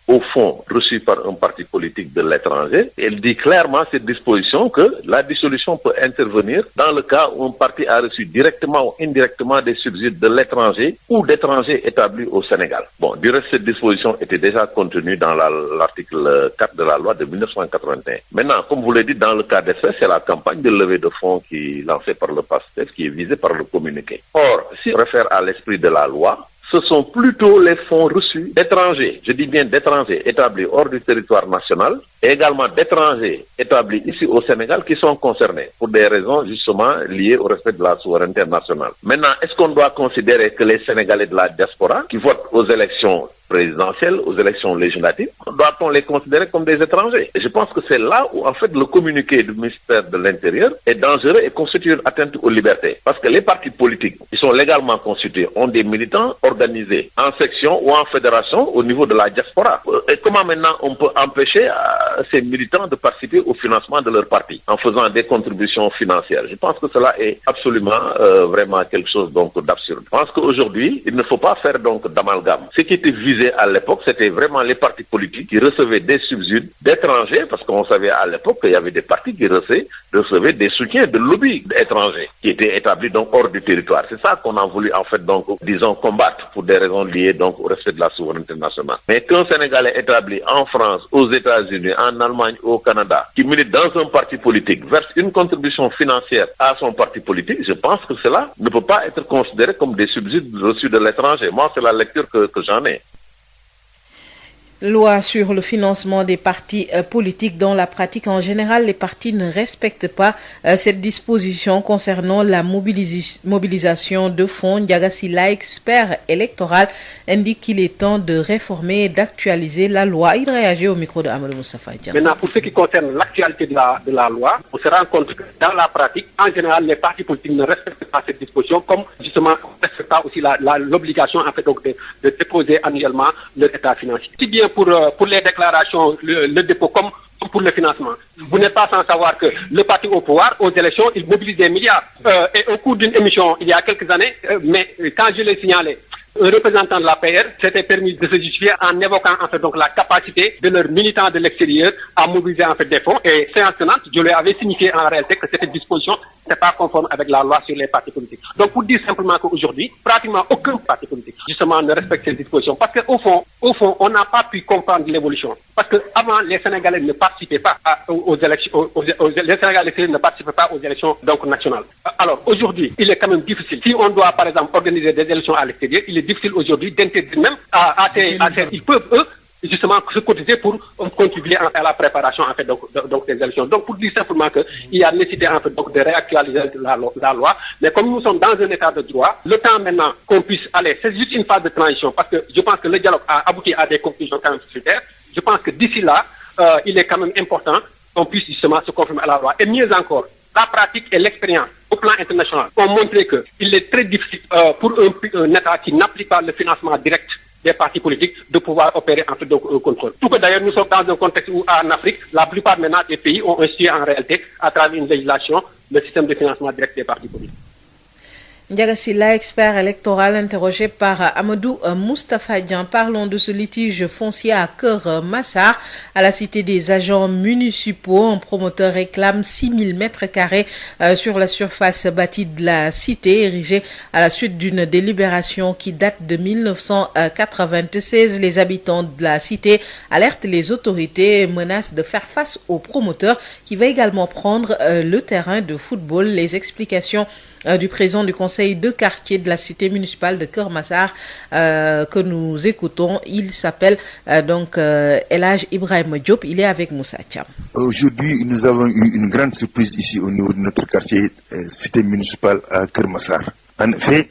au fonds reçu par un parti politique de l'étranger, elle dit clairement cette disposition que la dissolution peut intervenir dans le cas où un parti a reçu directement ou indirectement des subsides de l'étranger ou d'étrangers établis au Sénégal. Bon, du reste, cette disposition était déjà contenue dans l'article 4 de la loi de 1981. Maintenant, comme vous l'avez dit, dans le cas d'espèce, c'est la campagne de levée de fonds qui est lancée par le PASTEF, qui est visée par le communiqué. Or, si on réfère à l'esprit de la loi, ce sont plutôt les fonds reçus d'étrangers, je dis bien d'étrangers établis hors du territoire national, et également d'étrangers établis ici au Sénégal qui sont concernés pour des raisons justement liées au respect de la souveraineté nationale. Maintenant, est-ce qu'on doit considérer que les Sénégalais de la diaspora qui votent aux élections présidentielles, aux élections législatives, doit-on les considérer comme des étrangers? Et je pense que c'est là où en fait le communiqué du ministère de l'Intérieur est dangereux et constitue une atteinte aux libertés. Parce que les partis politiques qui sont légalement constitués ont des militants organisés en section ou en fédération au niveau de la diaspora. Et comment maintenant on peut empêcher ces militants de participer au financement de leur parti en faisant des contributions financières? Je pense que cela est absolument vraiment quelque chose donc d'absurde. Je pense qu'aujourd'hui, il ne faut pas faire donc d'amalgame. Ce qui était visé à l'époque, c'était vraiment les partis politiques qui recevaient des subsides d'étrangers, parce qu'on savait à l'époque qu'il y avait des partis qui recevaient des soutiens de lobbies étrangers qui étaient établis donc hors du territoire. C'est ça qu'on a voulu en fait donc, disons, combattre pour des raisons liées donc au respect de la souveraineté nationale. Mais qu'un Sénégalais établi en France, aux États-Unis, en Allemagne ou au Canada, qui milite dans un parti politique, verse une contribution financière à son parti politique, je pense que cela ne peut pas être considéré comme des subsides reçus de l'étranger. Moi, c'est la lecture que j'en ai. Loi sur le financement des partis politiques. Dans la pratique, en général, les partis ne respectent pas cette disposition concernant la mobilisation de fonds. Ndiaga Sylla, expert électoral, indique qu'il est temps de réformer et d'actualiser la loi. Il réagit au micro de Amadou Moustapha Dia. Maintenant, pour ce qui concerne l'actualité de la loi, on se rend compte que dans la pratique, en général, les partis politiques ne respectent pas cette disposition, comme justement ne respectent pas aussi l'obligation en fait, donc, de déposer annuellement leur état financier. Si bien pour les déclarations, le dépôt comme pour le financement. Vous n'êtes pas sans savoir que le parti au pouvoir, aux élections, il mobilise des milliards. Et au cours d'une émission, il y a quelques années, mais quand je l'ai signalé, un représentant de la PR s'était permis de se justifier en évoquant en fait donc la capacité de leurs militants de l'extérieur à mobiliser en fait des fonds. Et séance tenante, je lui avais signifié en réalité que cette disposition n'est pas conforme avec la loi sur les partis politiques. Donc pour dire simplement qu'aujourd'hui, pratiquement aucun parti politique justement ne respecte cette disposition. Parce qu'au fond, on n'a pas pu comprendre l'évolution. Parce que avant, les Sénégalais ne participaient pas aux élections, les Sénégalais ne participaient pas aux élections donc nationales. Alors aujourd'hui, il est quand même difficile. Si on doit par exemple organiser des élections à l'extérieur, il est difficile aujourd'hui d'interdire même à ces ils peuvent eux justement se cotiser pour contribuer en fait, à la préparation en fait donc des élections. Donc pour dire simplement que il y a nécessité en fait donc de réactualiser la loi, mais comme nous sommes dans un état de droit, le temps maintenant qu'on puisse aller, c'est juste une phase de transition parce que je pense que le dialogue a abouti à des conclusions quand même sociétaires. Je pense que d'ici là, il est quand même important qu'on puisse justement se conformer à la loi. Et mieux encore, la pratique et l'expérience au plan international ont montré que il est très difficile pour un État qui n'applique pas le financement direct des partis politiques de pouvoir opérer en fait donc un contrôle. Tout que d'ailleurs nous sommes dans un contexte où en Afrique, la plupart maintenant des pays ont institué en réalité à travers une législation le système de financement direct des partis politiques. Ndiaga Sylla, expert électoral interrogé par Amadou Moustapha Dian. Parlons de ce litige foncier à Keur Massar, à la cité des agents municipaux. Un promoteur réclame 6000 mètres carrés sur la surface bâtie de la cité, érigée à la suite d'une délibération qui date de 1996. Les habitants de la cité alertent les autorités et menacent de faire face au promoteur qui va également prendre le terrain de football. Les explications du président du conseil de quartier de la cité municipale de Keur Massar que nous écoutons. Il s'appelle El Hadj Ibrahima Diop. Il est avec Moussa Thiam. Aujourd'hui, nous avons eu une grande surprise ici au niveau de notre quartier cité municipale à Keur Massar. En effet,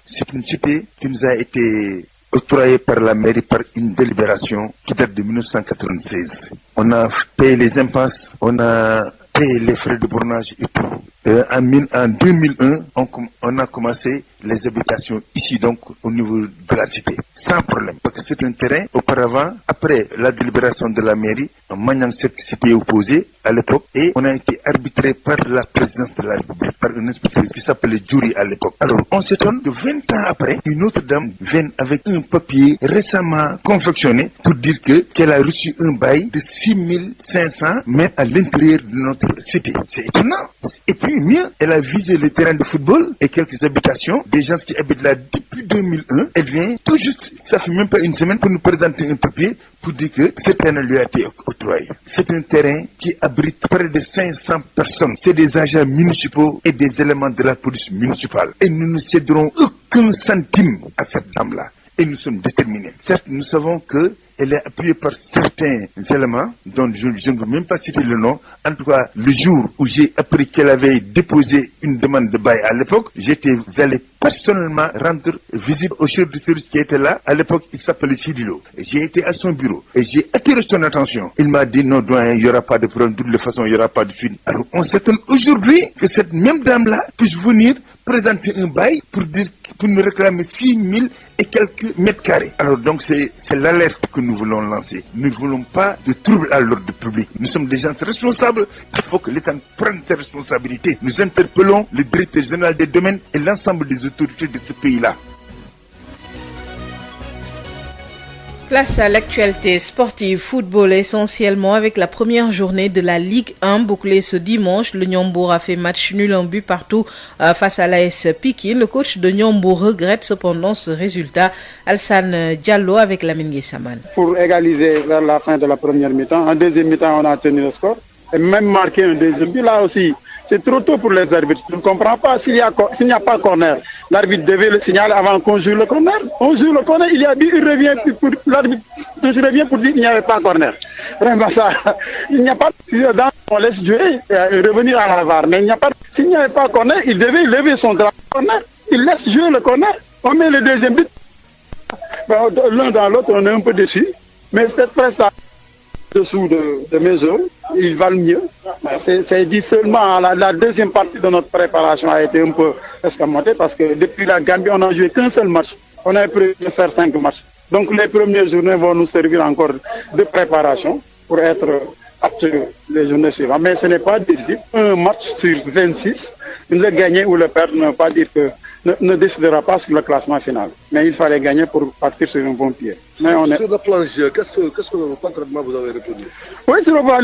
c'est une cité qui nous a été octroyée par la mairie par une délibération qui date de 1996. On a payé les impasses, on a payé les frais de bornage et tout. En 2001, on a commencé les habitations ici, donc au niveau de la cité, sans problème, parce que c'est un terrain. Auparavant, après la délibération de la mairie, Maniang Sek s'était opposé à l'époque et on a été arbitré par la présidence de la République, par un inspecteur qui s'appelait Djouri à l'époque. Alors, on s'étonne que 20 ans après, une autre dame vient avec un papier récemment confectionné pour dire qu'elle a reçu un bail de 6500 mètres à l'intérieur de notre cité. C'est étonnant. Et puis, mieux, elle a visé le terrain de football et quelques habitations des gens qui habitent là depuis 2001. Elle vient tout juste, ça fait même pas une semaine, pour nous présenter un papier pour dire que ce terrain lui a été octroyé. C'est un terrain qui abrite près de 500 personnes. C'est des agents municipaux et des éléments de la police municipale. Et nous ne céderons aucun centime à cette dame-là. Et nous sommes déterminés. Certes, nous savons que elle est appuyée par certains éléments dont je ne veux même pas citer le nom. En tout cas, le jour où j'ai appris qu'elle avait déposé une demande de bail à l'époque, j'étais allé personnellement rendre visite au chef de service qui était là. À l'époque, il s'appelait Sidilo. J'ai été à son bureau et j'ai attiré son attention. Il m'a dit non, doyen, il n'y aura pas de problème. De toute façon, il n'y aura pas de suite. Alors, on s'étonne aujourd'hui que cette même dame-là puisse venir présenter un bail pour nous réclamer 6000 et quelques mètres carrés. Alors donc c'est l'alerte que nous voulons lancer. Nous ne voulons pas de troubles à l'ordre public. Nous sommes des gens responsables. Il faut que l'État prenne ses responsabilités. Nous interpellons le directeur général des domaines et l'ensemble des autorités de ce pays-là. Place à l'actualité sportive, football essentiellement avec la première journée de la Ligue 1 bouclée ce dimanche. Le Niombour a fait match nul, un but partout face à l'AS Pikine. Le coach de Niombour regrette cependant ce résultat. Alsane Diallo avec Lamine Guessaman. Pour égaliser vers la fin de la première mi-temps, en deuxième mi-temps on a tenu le score et même marqué un deuxième but. Là aussi, c'est trop tôt pour les arbitres. Je ne comprends pas s'il n'y a pas corner. L'arbitre devait le signaler avant qu'on joue le corner. On joue le corner, il y a but, il revient pour l'arbitre. Je reviens pour dire qu'il n'y avait pas corner. Vraiment ça, il n'y a pas. On laisse jouer et revenir à la VAR. Mais il n'y a pas. S'il n'y avait pas corner, il devait lever son drapeau corner. Il laisse jouer le corner. On met le deuxième but. L'un dans l'autre, on est un peu déçus. Mais cette prestation dessous de mes œuvres, ils valent mieux. C'est dit seulement la deuxième partie de notre préparation a été un peu escamotée parce que depuis la Gambie, on n'a joué qu'un seul match. On a prévu de faire 5 matchs. Donc les premières journées vont nous servir encore de préparation pour être aptes les journées suivantes. Mais ce n'est pas décisif. Un match sur 26, le gagner ou le perdre ne veut pas dire que ne décidera pas sur le classement final. Mais il fallait gagner pour partir sur un bon pied. Mais on est... Sur le plan jeu, qu'est-ce que concrètement vous avez retenu? Oui, sur le plan,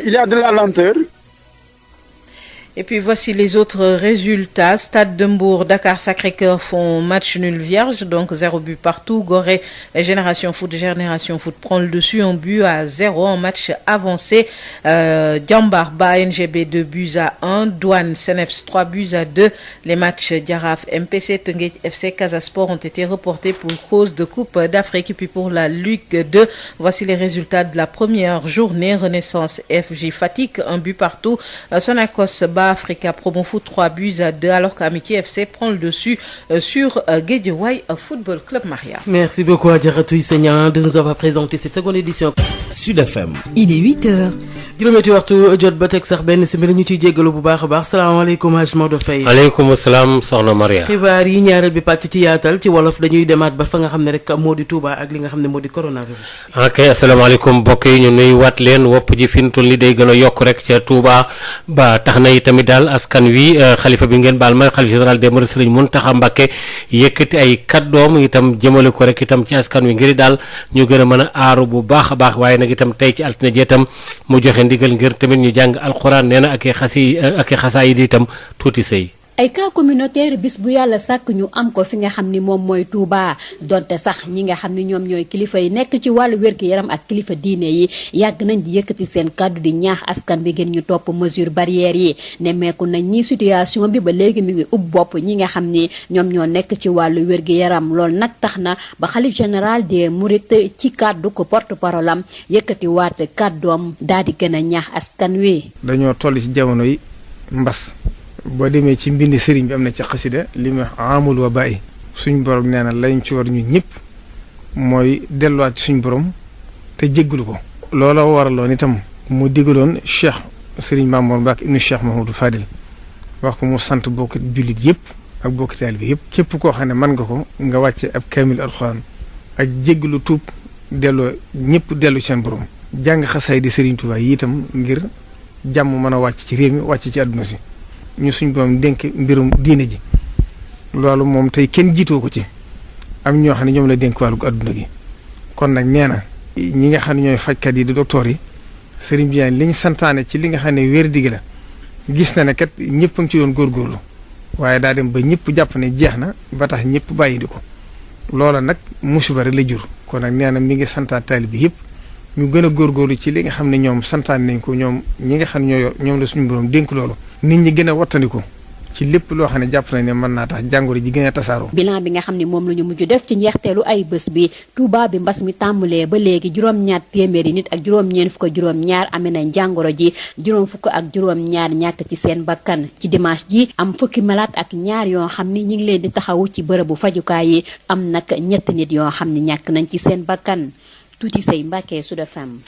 il y a de la lenteur. Et puis voici les autres résultats. Stade de Mbour, Dakar Sacré-Cœur font match nul vierge, donc 0 but partout. Gorée Génération Foot prend le dessus, 1-0 en match avancé. Diambar Ba NGB 2-1. Douane Seneps 3-2. Les matchs Jaraaf MPC Teungueth FC Casa Sport ont été reportés pour cause de Coupe d'Afrique. Et puis pour la Ligue 2, voici les résultats de la première journée. Renaissance FJ Fatick 1 but partout. Sonacos Ba Africa Promo Foot 3-2, alors qu'Amitié FC prend le dessus sur Guédiawaye Football Club Maria. Merci beaucoup Adjaratou Issegna de nous avoir présenté cette seconde édition. Sud FM. Il est 8h. juróomeeti waxtu jot ba teg sax benn simili ñu ciy jéggalu bu baax a baax salaamaaleykum Hadj Maodo Faye. aleykum salaam soxna Maria. xibaar yi ñaareel bi pàcc ci yaatal ci wolof dañuy demaat ba fa nga xam ne rek moo di Touba ak li nga xam ne moo di coronavirus. ok asalaamaaleykum mbokk yi ñu nuy waat leen wopp ji fi mu toll nii day gën a yokk rek ca Touba ba tax na itamit daal askan wi xalifa bi ngeen baal ma xalifa général des mourides Serigne Mountakha Mbacké yëkkati ay kàddoom itam jëmale ko rek itam ci askan wi ngir daal ñu gën a mën a aaru bu baax a baax waaye nag itam tey ci altine ji itam mu joxe ndigal ngir tamit ñu jàng alxuraan nee na ak i xasaay yi itam tuuti sëy. ay cas communautaire bis bu yàlla sàkk ñu am ko fi nga xam ni moom mooy Touba donte sax ñi nga xam ni ñoom ñooy kilifa yi nekk ci wàllu wér-gu-yaram ak kilifa diine yi yàgg nañ di yëkkati seen kàddu di ñaax askan bi ngeen ñu topp mesure barrière yi nemmeeku nañ ni situation bi ba léegi mi ngi ub bopp ñi nga xam ni ñoom ñoo nekk ci wàllu wér-gu-yaram loolu nag tax na ba xalif général des mourides ci kàddu ko porte-parole am yëkkati waat kàddoom daal di gën a ñaax askan wi. dañoo toll ci jamono yi mbas. boo demee ci mbindi sëriñ bi am na ci xasida li mu amul wa bàyyi suñ borom nee na lañ ci war ñu ñëpp mooy delluwaat ci suñ borom te jéggalu ko. loola waraloon itam mu digaloon Cheikh Serigne Mamour Mbacke ibnu Cheikh Mahamadou Fadil wax ko mu sant bokk jullit yëpp ak bokk taalibe bi yëpp. képp koo xam ne mën nga ko nga wàcce ab kaamil alxuraan ak jéggalu tuub delloo ñëpp dellu seen borom. jàng xasaay di Serigne Touba yi itam ngir jàmm mën a wàcc ci réew mi wàcc ci àdduna si. ñu suñ borom dénk mbirum diine ji loolu moom tey kenn jiitoo ko ci am ñoo xam ne ñoom la dénk wàllu adduna gi kon nag nee na ñi nga xam ne ñooy fajkat yi di docteur yi sëriñ bi li ñu santaane ci li nga xam ne wér digg la gis na ne kat ñëpp a ngi ci doon góorgóorlu waaye daa dem ba ñëpp jàpp ne jeex na ba tax ñëpp bàyyi di ko loola nag musiba rek la jur kon nag nee na mi ngi santaat taalibe bi yëpp ñu gën a góorgóorlu ci li nga xam ne ñoom santaane nañ ko ñoom ñi nga xam ne ñoom la suñu borom dénk loolu. nit ñi gën a wattandiku ci lépp loo xam ne jàpp nañ ne mën naa tax jàngoro ji gën a tasaaroo. bilan bi nga xam ne moom la ñu mujj def ci njeexteelu ay bés bi Touba bi mbas mi tàmbalee ba léegi juróom-ñaar téeméeri nit ak juróom-ñeent fukk ak juróom-ñaar amee nañ jàngoro ji juróom fukk ak juróom-ñaar ñàkk ci seen bakkan ci dimanche ji am fukki malade ak ñaar yoo xam ni ñi ngi leen di taxawu ci bërëbu fajukaay yi am nag ñett nit yoo xam ne ñàkk nañ ci seen bakkan. tuuti say Mbàkke Sud FM.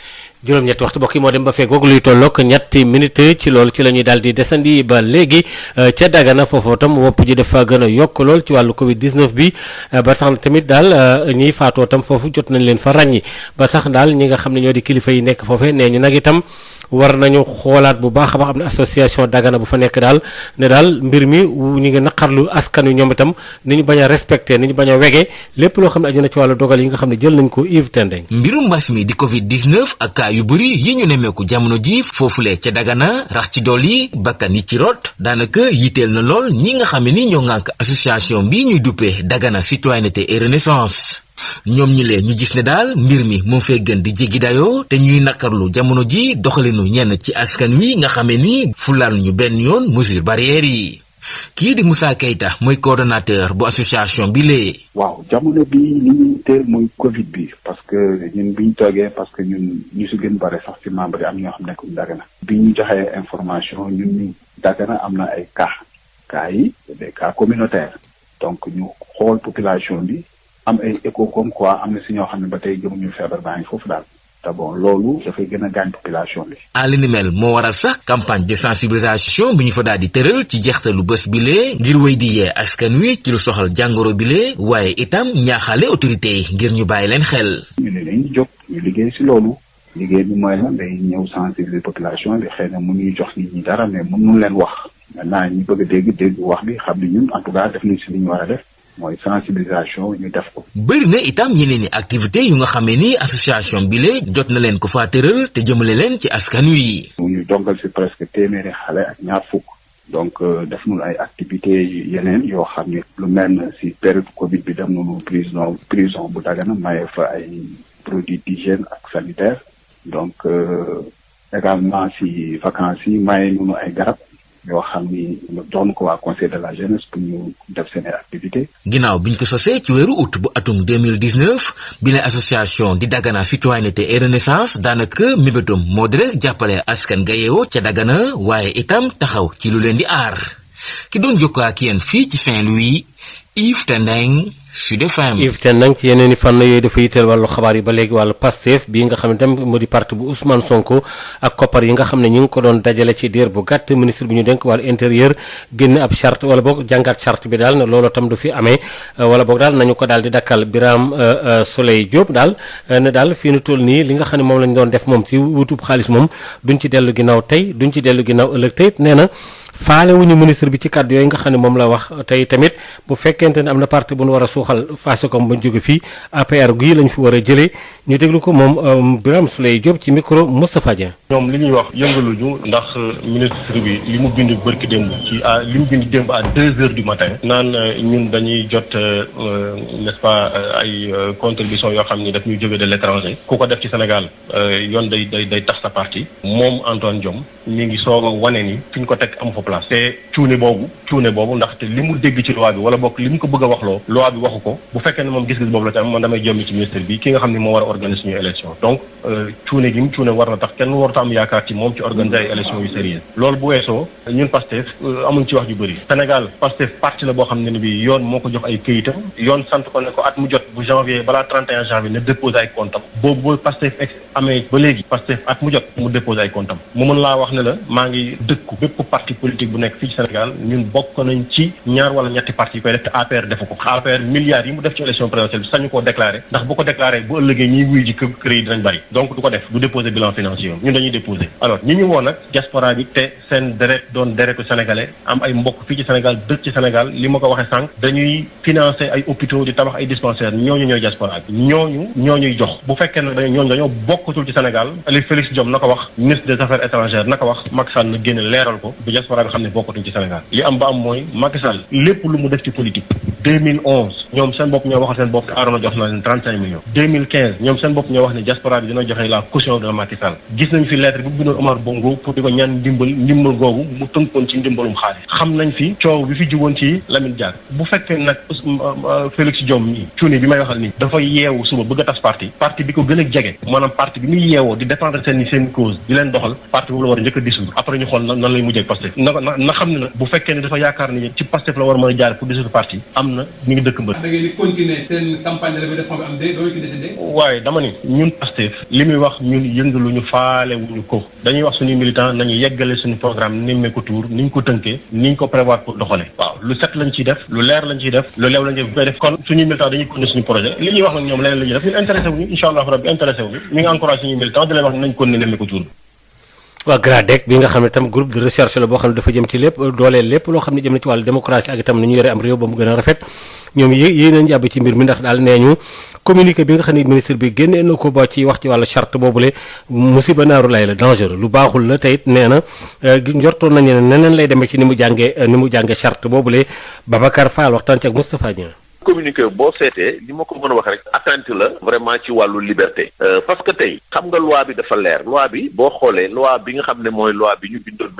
juróom-ñetti waxtu bokk yi moo dem ba fekk luy tollook ñetti minutes ci loolu ci la ñuy daal di desandi ba léegi ca Dagana foofu tam wopp ji dafa gën a yokk lool ci wàllu Covid 19 bi ba tax na tamit daal ñiy faatoo tam foofu jot nañ leen fa ràññi ba sax daal ñi nga xam ne ñoo di kilifa yi nekk foofee nee ñu nag itam war nañu xoolaat bu baax a baax am na association Dagana bu fa nekk daal ne daal mbir mi ñu ngi naqarlu askan wi ñoom itam ni ñu bañ a respecté ni ñu bañ a wege lépp loo xam ne aju na ci wàllu dogal yi nga xam ne jël nañ ko Yves Tendeng. mbirum mbas mi di Covid 19 ak kaa yu bëri yi ñu nemmeeku jamono ji foofule ca Dagana rax ci dool yi bakkan yi ci rot daanaka yitteel na lool ñi nga xam ne ni ñoo ŋànk association bi ñuy duppee Dagana citoyenneté et renaissance. ñoom ñi leen ñu gis ne daal mbir mi moo fee gën di jéggi dayoo te ñuy nakarlu jamono ji doxalinu ñenn ci askan wi nga xamee ni fulaal ñu benn yoon mesure barrière yi kii di Moussa Keita mooy coordonnateur bu association bi lee. waaw jamono bi li ñuy teel mooy Covid bi parce que ñun biñ toogee parce que ñun ñu si gën bare sax ci membre yi am ñoo xam ne comme Dagana bi ñu joxee information ñun ñu Dagana am na ay cas yi des cas communautaires donc ñu xool population bi. am ay écho comme quoi am na si ñoo xam ne ba tey gëmuñu feebar baa ngi foofu daal te bon loolu dafay gën a gaañ population bi. li ni mel moo waral sax campagne de sensibilisation bi ñu fa daal di tëral ci jeextalu bés bile ngir wéy di yee askan wi ci lu soxal jàngoro bile waaye itam ñaaxaale autorité yi ngir ñu bàyyi leen xel. ñu ne lañu jóg ñu liggéey si loolu liggéey bi mooy lan day ñëw sensibiliser population bi xëy na mënuñu jox nit ñi dara mais mënuñu leen wax maintenant ñi bëgg a dégg wax bi xam ne ñun en tout cas def nañ si li ñu war a def. mooy sensibilisation ñu def ko. bëri na itam yeneen i activité yu nga xamee ni association bi le jot na leen ko faa tëral te jëmale leen ci askan wi. ñu dongal si presque téeméeri xale ak ñaar fukk donc def nañu ay activités yeneen yoo xam ne lu mel ne si période Covid bi dem nañu prison bu Dagana maye fa ay produits d'hygiène ak sanitaire donc également si vacances yi maye nañu ay garab yoo xam ni doon ko waa conseil de la jeunesse pour ñu def seen activité. ginnaaw biñ ko sosee ci weeru août bu atum 2019 bi la association di Dagana citoyenneté et renaissance daanaka mébétam moo di rek jàppale askan ga yeewoo ca Dagana waaye itam taxaw ci lu leen di aar ki doon jokkoo ak yéen fii ci Saint-Louis Yves Tendeng Sud FM. Yves Tendeng ci yeneen i fànn yooyu dafa yitteel wàllu xabaar yi ba léegi wàllu Pastef bii nga xam ne tam moo di parti bu Ousmane Sonko ak koppar yi nga xam ne ñu ngi ko doon dajale ci diir bu gàtt ministre bi ñu dénk wàllu intérieur génn ab charte wala boog jàngaat charte bi daal ne loolu tam du fi amee wala boog daal nañu ko daal di dakkal Birame Souleye Diop daal ne daal fii nu toll nii li nga xam ne moom lañ doon def moom ci wutub xaalis moom duñ ci dellu ginnaaw tey duñ ci dellu ginnaaw ëllëg tey nee na faale wuñu ministre bi ci kàddu yooyu nga xam ne moom la wax tey tamit bu fekkente ne am na parti bu nu war a suuxal Fassicom ba ñu jóge fii APR gii lañ fi war a jëlee ñu déglu ko moom Birame Souleye Diop ci micro Moustapha Dieng. ñoom li ñuy wax yëngaluñu ndax ministre bi li mu bind bërki démb ci li mu bind démb à 2h du matin naan ñun dañuy jot n'est-ce pas ay contribution yoo xam ni daf ñuy jóge de l'étranger ku ko def ci Sénégal yoon day tax sa parti moom Antoine Diome mi ngi soog a wane ni fi ñu ko teg am fa place te cuune boobu ndaxte li mu dégg ci loi bi wala bokk li mu ko bëgg a waxloo loi bi waxu ko bu fekkee ne moom gis-gis boobu la ci am man damay jommi ci ministre bi ki nga xam ne moo war a organiser suñu élection donc cuune gi mu cuune war na tax kenn warta am yaakaar ci moom ci organiser ay élection yu sérieux loolu bu weesoo ñun Pastef amuñ ci wax ju bëri Sénégal Pastef parti la boo xam ne bi yoon moo ko jox ay këyitam yoon sant ko ne ko at mu jot bu janvier balaa 31 janvier ne déposé ay comptam boobu Pastef amee ba léegi Pastef at mu jot mu déposé ay comptam mu mën laa wax ne la maa ngi dëkku bépp parti politique bu nekk fii ci Sénégal ñun bokk nañ ci ñaar wala ñetti parti yi koy def te APR defu ko APR milliards yi mu def ci élection présidentielle bi sañu koo déclaré ndax bu ko déclaré bu ëllëgee ñiy wuy ji kër yi dinañ bari donc du ko def du déposer bilan financier ñun dañuy déposer alors ñi ñu woo nag diaspora bi te seen deret doon deretu sénégalais am ay mbokk fii ci Sénégal dëkk ci Sénégal li ma ko waxee sànq dañuy financer ay hôpitaux di tabax ay dispensaires ñooñu ñooy diaspora bi ñooñuy jox bu fekkee ne ñooñu dañoo bokkatul ci Sénégal Ali Félix Diome na ko wax ministre des affaires étrangères na ko wax Macky Sall na génn leeral ko bu diaspora bi xam ne bokkatuñ ci Sénégal li am ba am mooy Macky Sall lépp lu mu def ci politique 2011 ñoom seen bopp ñoo waxal seen bopp te Arona jox na leen 35 millions 2015 ñoom seen bopp ñoo wax ne diaspora bi dina joxe la caution de Macky Sall gis nañ fi lettre bi bindoon Omar Bongo pour di ko ñaan ndimbal googu mu tënkoon ci ndimbalum xaalis xam nañ fi coow bi fi jugoon ci Lamine Diack bu fekkee nag Félix Diome nii cuuni bi may waxal nii dafa yeewu suba bëgg a tas parti bi ko gën a jege maanaam parti bi muy yeewoo di défendre seen cause di leen doxal parti boobu la war a njëkk a dissoudre après ñu xool nan lay mujjee Pastef na xam ne nag bu fekkee ne dafa yaakaar ni ci Pastef la war a mën a jaar pour dissoudre parti am na ñu ngi dëkk mbër. da ngeen di continuer seen campagne de levée de fonds bi am de doo ci décider. waaye dama ni ñun Pastef li muy wax ñun yëngaluñu faale wuñu ko dañuy wax suñuy militant nañu yeggale suñu programme nemmeeku tour ni ñu ko tënkee ni ñu ko prévoir pour doxale waaw lu set lañ ciy def lu leer lañ ciy def lu leew lañ ciy def kon suñuy militant dañuy continuer suñu projet li ñuy wax nag ñoom leneen la ñuy def ñun intéressé wuñu incha allah rabbi intéressé wuñu ñu ngi encouragé suñuy militant di leen wax ne nañ continuer nemmeeku tour waa GRADEC bi nga xam ne tam groupe de recherche la boo xam ne dafa jëm ci lépp dooleel lépp loo xam ne jëm na ci wàllu démocratie ak itam ni ñu yore am réew ba mu gën a rafet ñoom yéen nañ jàpp ci mbir mi ndax daal nee ñu communiqué bi nga xam ne ministre bi génnee na ko ba ci wax ci wàllu charte boobule musiba naaru lay la dangereux lu baaxul la teyit nee na njortoon nañu ne neneen lay demee ci ni mu jàngee charte boobule Babacar Fall waxtaan ci ak Moustapha Dieng. communiqué boo seetee li ma ko mën a wax rek atteinte la vraiment ci wàllu liberté parce que tey xam nga loi bi dafa leer loi bi boo xoolee loi bi nga xam ne mooy loi bi ñu bindoon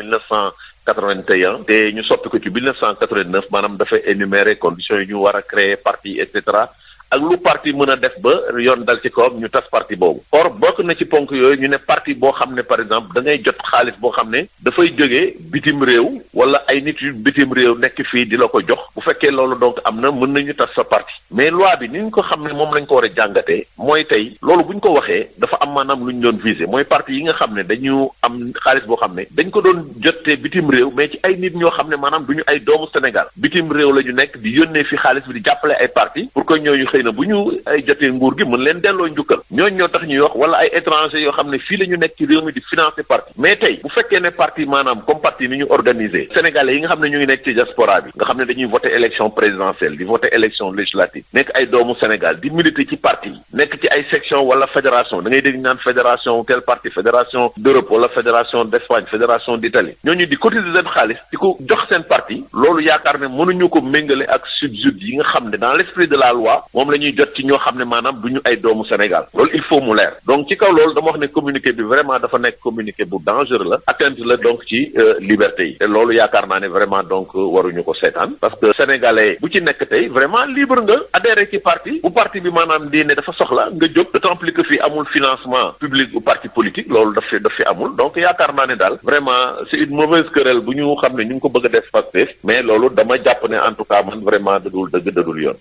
1981 te ñu soppi ko ci 1989 maanaam dafay énumérer conditions yi ñu war a créer parti et cetera ak lu parti mën a def ba yoon dal ci kawam ñu tas parti boobu or bokk na ci ponk yooyu ñu ne parti boo xam ne par exemple da ngay jot xaalis boo xam ne dafay jógee bitim réew wala ay nit yu bitim réew nekk fii di la ko jox bu fekkee loolu donc am na mën nañu tas sa parti mais loi bi ni ñu ko xam ne moom lañ ko war a jàngatee mooy tey loolu bu ñu ko waxee dafa am maanaam lu ñu doon visé mooy parti yi nga xam ne dañu am xaalis boo xam ne dañ ko doon jotee bitim réew mais ci ay nit ñoo xam ne maanaam du ñu ay doomu Sénégal bitim réew la ñu nekk di yónnee fi xaalis bi di jàppale ay parti pour que ñooñu xëy na bu ñu ay jotee nguur gi mën leen delloo njukkal ñooñu ñoo tax ñuy wax wala ay étrangers yoo xam ne fii la ñu nekk ci réew mi di financer parti mais tey bu fekkee ne parti maanaam comme parti ni ñu organisé sénégalais yi nga xam ne ñu ngi nekk ci diaspora bi nga xam ne dañuy voter élection présidentielle di voter élection législative nekk ay doomu Sénégal di militer ci parti yi nekk ci ay section wala fédération da ngay dégg naan fédération tel parti fédération d'Europe wala fédération d'Espagne fédération d'Italie ñooñu di cotiser seen xaalis di ko jox seen parti loolu yaakaar ne mënuñu ko méngale ak subsides yi nga xam ne dans l'esprit de la loi moom la ñuy jot ci ñoo xam ne maanaam du ñu ay doomu Sénégal loolu il faut mu leer donc ci kaw loolu dama wax ne communiqué bi vraiment dafa nekk communiqué bu dangereux la atteinte la donc ci liberté yi te loolu yaakaar naa ne vraiment donc waruñu ko seetaan parce que sénégalais bu ci nekk tey vraiment libre nga adhéré ci parti bu parti bi maanaam di ne dafa soxla nga jóg d'autant plus que fii amul financement public bu parti politique loolu daf fi amul donc yaakaar naa ne daal vraiment c'est une mauvaise querelle bu ñu xam ne ñu ngi ko bëgg a def Pastef mais loolu dama jàpp ne en tout cas man vraiment dadul dëgg dadul yoon.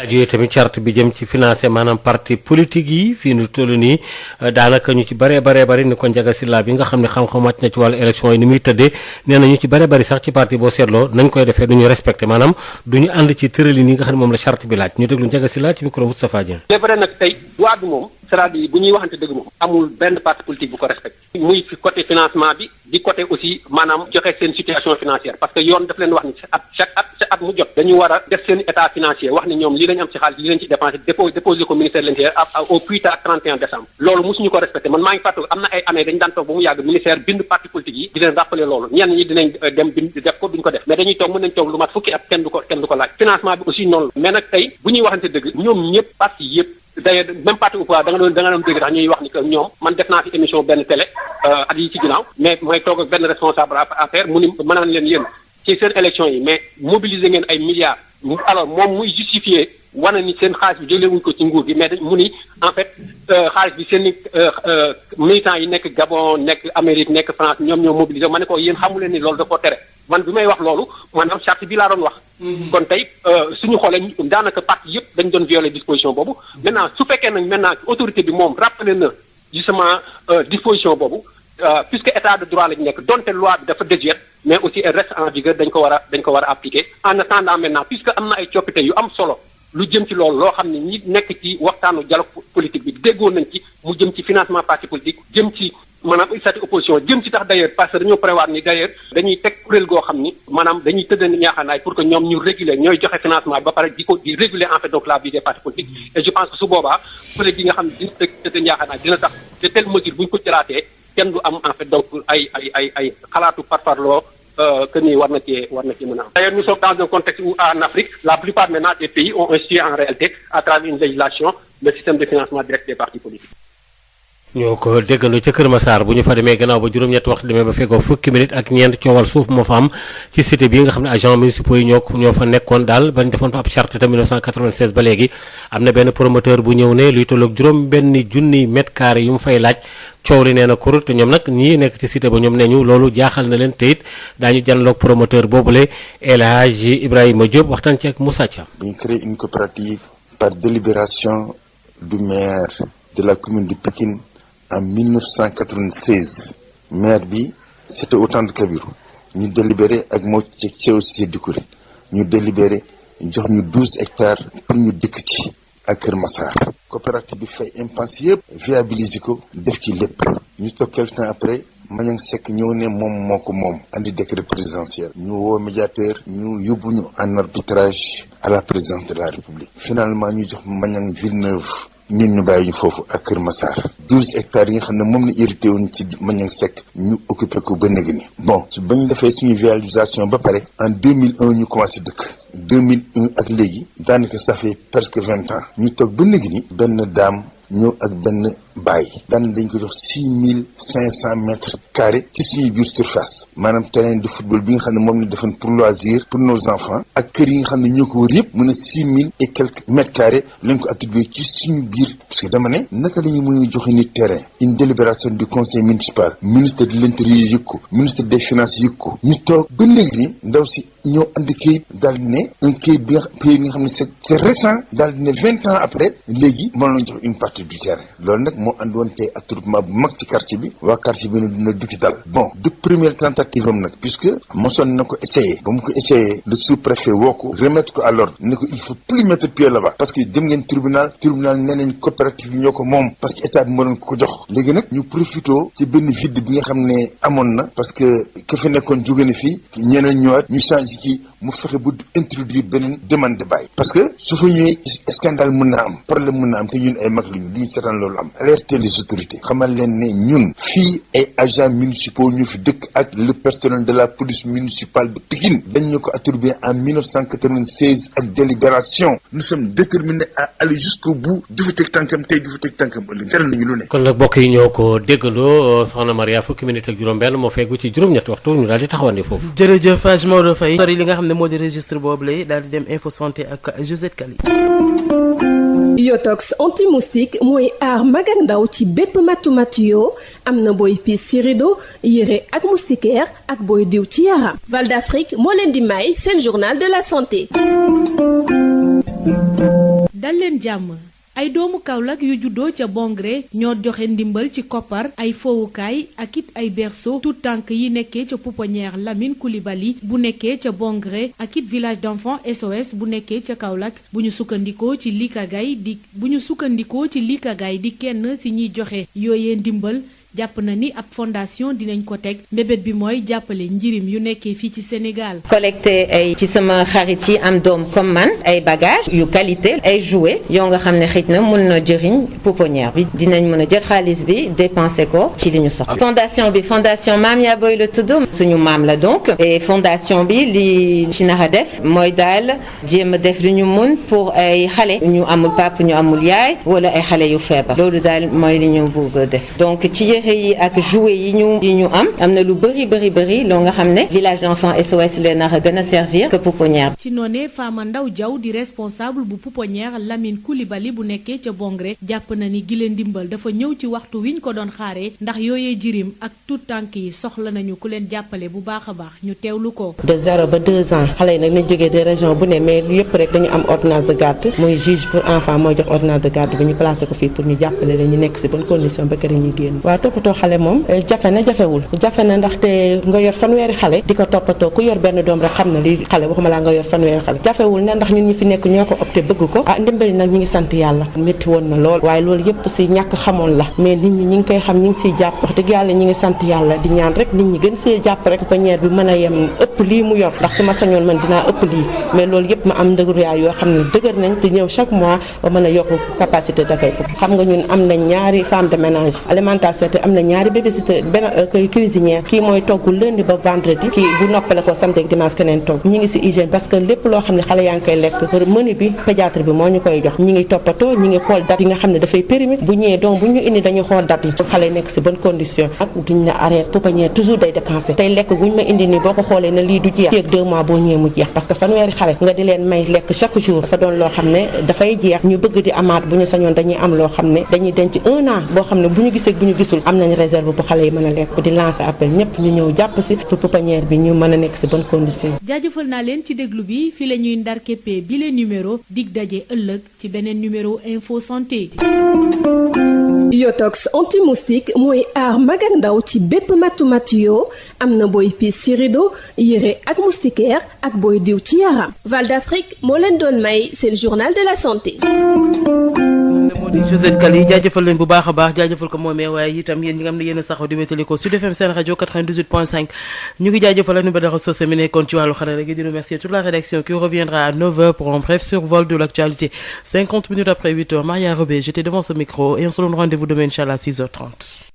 yooyu tamit charte bi jëm ci financé maanaam parti politique yi fii nu toll nii daanaka ñu ci bëree bëri ni ko Ndiaga Sylla bi nga xam ne xam-xam wàcc na ci wàllu élection yi ni muy tëddee nee na ñu ci bëree bëri sax ci parti boo seetloo nañ koy defee duñu respecté maanaam duñu ànd ci tëralin yi nga xam ne moom la charte bi laaj ñu déglu Ndiaga Sylla ci micro Moustapha Dieng. c'est vrai nag tey loi bi moom c'est-à-dire bu ñuy waxante dëgg moom amul benn parti politique bu ko respecté muy fi côté financement bi di côté aussi maanaam joxe seen situation financière parce que yoon daf leen wax ni chaque at mu jot dañu war a def seen état financier wax ni ñoom lii lañu am ci xaalis lii lañu ci dépensé déposé ko ministère de l'Intérieur au plus tard 31 décembre loolu mosuñu ko respecté man maa ngi fàttali am na ay années dañu daan toog ba mu yàgg ministère bind parti politique yi di leen rappeler loolu ñenn ñi dinañ dem bind def ko duñ ko def mais dañuy toog mën nañ toog lu mat fukki at kenn du ko laaj financement bi aussi noonu la mais nag tey bu ñuy waxante dëgg ñoom ñëpp parti yëpp d'ailleurs même parti au pouvoir da nga doon dégg tax ñuy wax ni que ñoom man def naa fi émission benn télé at yi ci ginnaaw mais mooy toog ak benn responsable affaire mu ni mën naan leen yéen ci seen élection yi mais mobiliser ngeen ay milliards alors moom muy justifier wane ni seen xaalis bi jëlewuñ ko ci nguur gi mais mu ni en fait xaalis bi seen militants yi nekk Gabon nekk Amérique nekk France ñoom ñoo mobiliser ma ne ko yéen xamu leen ni loolu da koo tere man bi may wax loolu maanaam charte bi laa doon wax kon tey suñu xoolee daanaka parti yëpp dañ doon violer disposition boobu maintenant su fekkee nag maintenant autorité bi moom rappelé na justement disposition boobu puisque état de droit lañu nekk donte loi bi dafa désuète mais aussi elle reste en vigueur dañ ko war a appliquer en attendant maintenant puisque am na ay coppite yu am solo lu jëm ci loolu loo xam ne ñi nekk ci waxtaanu dialogue politique bi déggoon nañ ci mu jëm ci financement parti politique jëm ci maanaam statut opposition jëm ci tax d'ailleurs parce que dañoo prévoir ni d'ailleurs dañuy teg kuréel goo xam ni maanaam dañuy tëdd ñaaxanaay pour que ñoom ñu réguler ñooy joxe financement bi ba pare di réguler en fait donc la vie des partis politiques et je pense que su boobaa kuréel gi nga xam ne dina tëdd ñaaxanaay dina tax de telle mesure bu ñu ko jëlaatee kenn du am en fait donc ay xalaatu parparloo que ni war na cee mën a am. D'ailleurs nous sommes dans un contexte où en Afrique la plupart maintenant des pays ont institué en réalité à travers une législation le système de financement direct des partis politiques. ñoo ko déggandoo ca Kër Massar bu ñu fa demee gannaaw ba juróom-ñetti waxtu demee ba fekkoo fukki minutes ak ñeent coowal suuf moo fa am ci cité bi nga xam ne agents municipaux yi ñoo fa nekkoon daal bañ defoon fa ab charte te 1996 ba léegi am na benn promoteur bu ñëw ne luy tolloog juróom benn junni mètre carré yu mu fay laaj coow li nee na kurut te ñoom nag ñii nekk ci cité ba ñoom ne ñu loolu jaaxal na leen te it daañu janloog promoteur boobule El Hadji Ibrahima Diop waxtaan ci ak Moussa Thiam. ñu créé une coopérative par délibération du maire de la commune de Pikine en 1996 maire bi c'était autant de Kabiru ñu délibéré ak moo ci Thiaw Cissé Doucouré ñu délibéré jox ñu 12 hectares pour ñu dëkk ci ak Kër Massar coopérative bi fay impense yëpp viabiliser ko def ci lépp ñu toog quelque temps après Maniang Seck ñëw ne moom andi décret présidentiel ñu woo médiateur ñu yóbbu ñu en arbitrage à la présidence de la République finalement ñu jox Maniang Villeneuve ñun ñu bàyyi ñu foofu ak Kër Massar 12 hectares yi nga xam ne moom la hérité woon ci Maniang Seck ñu occupé ko ba léegi ni bon su bañ defee suñu viabilisation ba pare en 2001 ñu commencé dëkk 2001 ak léegi daanaka ça fait presque 20 ans ñu toog ba léegi ni benn daam ñëw ak benn baay daan dañ ko jox 6500 mètres carrés ci suñu biir surface maanaam terrain de football bi nga xam ne moom la defoon pour loisir pour nos enfants ak kër yi nga xam ne ñoo ko wër yëpp mën a 6000 et quelques mètres carrés lañ ko attribué ci suñu biir parce que dama ne naka la ñu mën a joxe ni terrain une délibération du conseil municipal ministre de l'intérieur yëg ko ministre des finances yëg ko ñu toog ba léegi ni ndaw si ñoo andi kayit daal di ne un kayit bi nga xam ne c'est récent daal di ne 20 ans après léegi mën nañu jox une partie du terrain loolu nag moo àndoon tey attroupement bu mag ci quartier bi waa quartier bi dina du fi dal bon de première tentative am nag puisque mosoon na ko essayé ba mu ko essayé le sous-préfet woo ko remettre ko à l'ordre ne ko il faut plus mettre pied là-bas parce que dem ngeen tribunal nee nañ coopérative bi ñoo ko moom parce que état bi moo doon ko jox léegi nag ñu profitoo ci benn vide bi nga xam ne amoon na parce que ka fa nekkoon jóge na fii ñeneen ñëwaat ñu changé kii mu fexe bu introduire beneen demande de bail parce que su fa ñëwee scandale mën na am problème mën na am te ñun ay mag lañu duñu seetaan loolu am alerter les autorités xamal leen ne ñun fii ay agents municipaux ñu fi dëkk ak le personnel de la police municipale de Pikine dañ ñu ko attribué en 1996 ak délibération nous sommes déterminés à aller jusqu'au bout du fa teg tànkam tey du fa teg tànkam ëllëg jaral nañu lu ne. kon nag mbokk yi ñoo ko déggandoo soxna Maria fukki minute ak juróom-benn moo feggu ci juróom-ñetti waxtu ñu daal di taxawandi foofu. jërëjëf Hadj Maodo Faye sori li nga xam ne moo di registre boobu la daal di dem info santé ak Josette Kali. Yotox anti-moustique mooy aar mag ak ndaw ci bépp matu-matu yoo am na booy piis ci rido yére ak moustiquaire ak booy diw ci yaram. Val d'Afrique moo leen di may seen journal de la santé. dal leen jàmm. ay doomu Kaolack yu juddoo ca Bongré ñoo joxe ndimbal ci koppar ay fowukaay ak it ay berceau tout tànk yi nekkee ca pouponnière Lamine Coulibaly bu nekkee ca Bongré ak it village d'enfants SOS bu nekkee ca Kaolack bu ñu sukkandikoo ci Likagay di kenn ci ñiy joxe yooyee ndimbal jàpp na ni ab fondation dinañ ko teg mbébét bi mooy jàppale njirim yu nekkee fii ci Sénégal. collecté ay ci sama xarit yi am doom comme man ay bagages yu qualité ay jouets yoo nga xam ne xëy na mun na jëriñ pouponnière bi dinañ mën a jël xaalis bi dépensé ko ci li ñu soxla. fondation Maam Ya Boy la tudd suñu maam la donc et fondation bi li ci nar a def mooy daal jéem a def lu ñu mun pour ay xale ñu amul papa ñu amul yaay wala ay xale yu feebar loolu daal mooy li ñu bëgg def donc ci yére yi ak jouets yi ñu am na lu bëri loo nga xam ne village d'enfants SOS leen nar a gën a servir que pouponnière. ci noonee Fama Ndaw Diaw di responsable bu pouponnière Lamine Coulibaly bu nekkee ca Bongré jàpp na ni gile ndimbal dafa ñëw ci waxtu wiñ ko doon xaaree ndax yooyee jirim ak tout tànk yi soxla nañu ku leen jàppale bu baax a baax ñu teewlu ko. de 0 ba 2 ans xale yi nag nañ jógee des régions bu ne mais yëpp rek dañu am ordonnance de garde mooy juge pour enfant mooy jox ordonnance de garde bi ñu placé ko fii pour ñu jàppale leen ñu nekk si bonne condition ba kër ñuy génn. waaw toppatoo xale moom jafe na ndaxte nga yor fanweeri xale di ko toppatoo ku yor benn doom rek xam na li xale waxuma laa nga yor fanweeri xale jafewul na ndax ñun ñi fi nekk ñoo ko opté bëgg ko ndimbali nag ñi ngi sant yàlla métti woon na lool waaye loolu yëpp si ñàkk xamoon la mais nit ñi ngi koy xam ñi ngi siy jàpp wax dëgg yàlla ñi ngi sant yàlla di ñaan rek nit ñi gën see jàpp rek pouponnière bi mën a yem ëpp lii mu yor ndax su ma sañoon man dinaa ëpp lii mais loolu yëpp ma am ndëgëruwaay yoo xam ne dëgër nañ te ñëw chaque mois ba mën a yokk capacité d'accueil xam nga ñun am nañ ñaari femme de ménage alimentation te am na ñaari babysitter benn cuisinière kii mooy togg lundi ba vendredi kii bu noppale ko samedi ak dimanche keneen togg ñi ngi si hygiène parce que lépp loo xam ne xale yaa ngi koy lekk menu bi pédiatre bi moo ñu koy jox ñi ngi toppatoo ñi ngi xool date yi nga xam ne dafay périmé bu ñëwee donc bu ñu indi dañuy xool date yi xale yi nekk si bonne condition ak duñ la arrêté pouponnière toujours day dépenser tey lekk guñ ma indi nii boo ko xoolee ne lii du jeex fii ak 2 mois boo ñëwee mu jeex parce que fanweeri xale nga di leen may lekk chaque jour dafa doon loo xam ne dafay jeex ñu bëgg di amaat bu ñu sañoon dañuy am loo xam ne dañuy denc 1 an boo xam ne bu ñu gisee bu ñu gisul am nañ réserve bu xale yi mën a lekk di lancer appel ñëpp ñu ñëw jàpp si pour pouponnière bi ñu mën a nekk si bonne condition. jaajëfal naa leen ci déglu bi fi la ñuy ndar képpee bi le numéro dig daje ëllëg ci beneen numéro info santé. Yotox anti-moustique mooy aar mag ak ndaw ci bépp matu-matu yoo am na booy piis ci rido yére ak moustiquaire ak booy diw ci yaram. Val d'Afrique moo leen doon may seen journal de la santé. moo di Josette Kali jaajëfal leen bu baax a baax jaajëfal ko moomee waaye itam yéen ñi nga xam ne yéen a saxoo di wétali ko Sud FM seen rajo 98.5 ñu ngi jaajëfal la nu Badara Socé mi nekkoon ci wàllu xarala gi di remercier toute la rédaction qui reviendra à 9h pour un bref survol de l'actualité 50 minutes après 8h. Maria Robé, j'étais devant ce micro et on se donne rendez-vous demain inchallah à 6h30.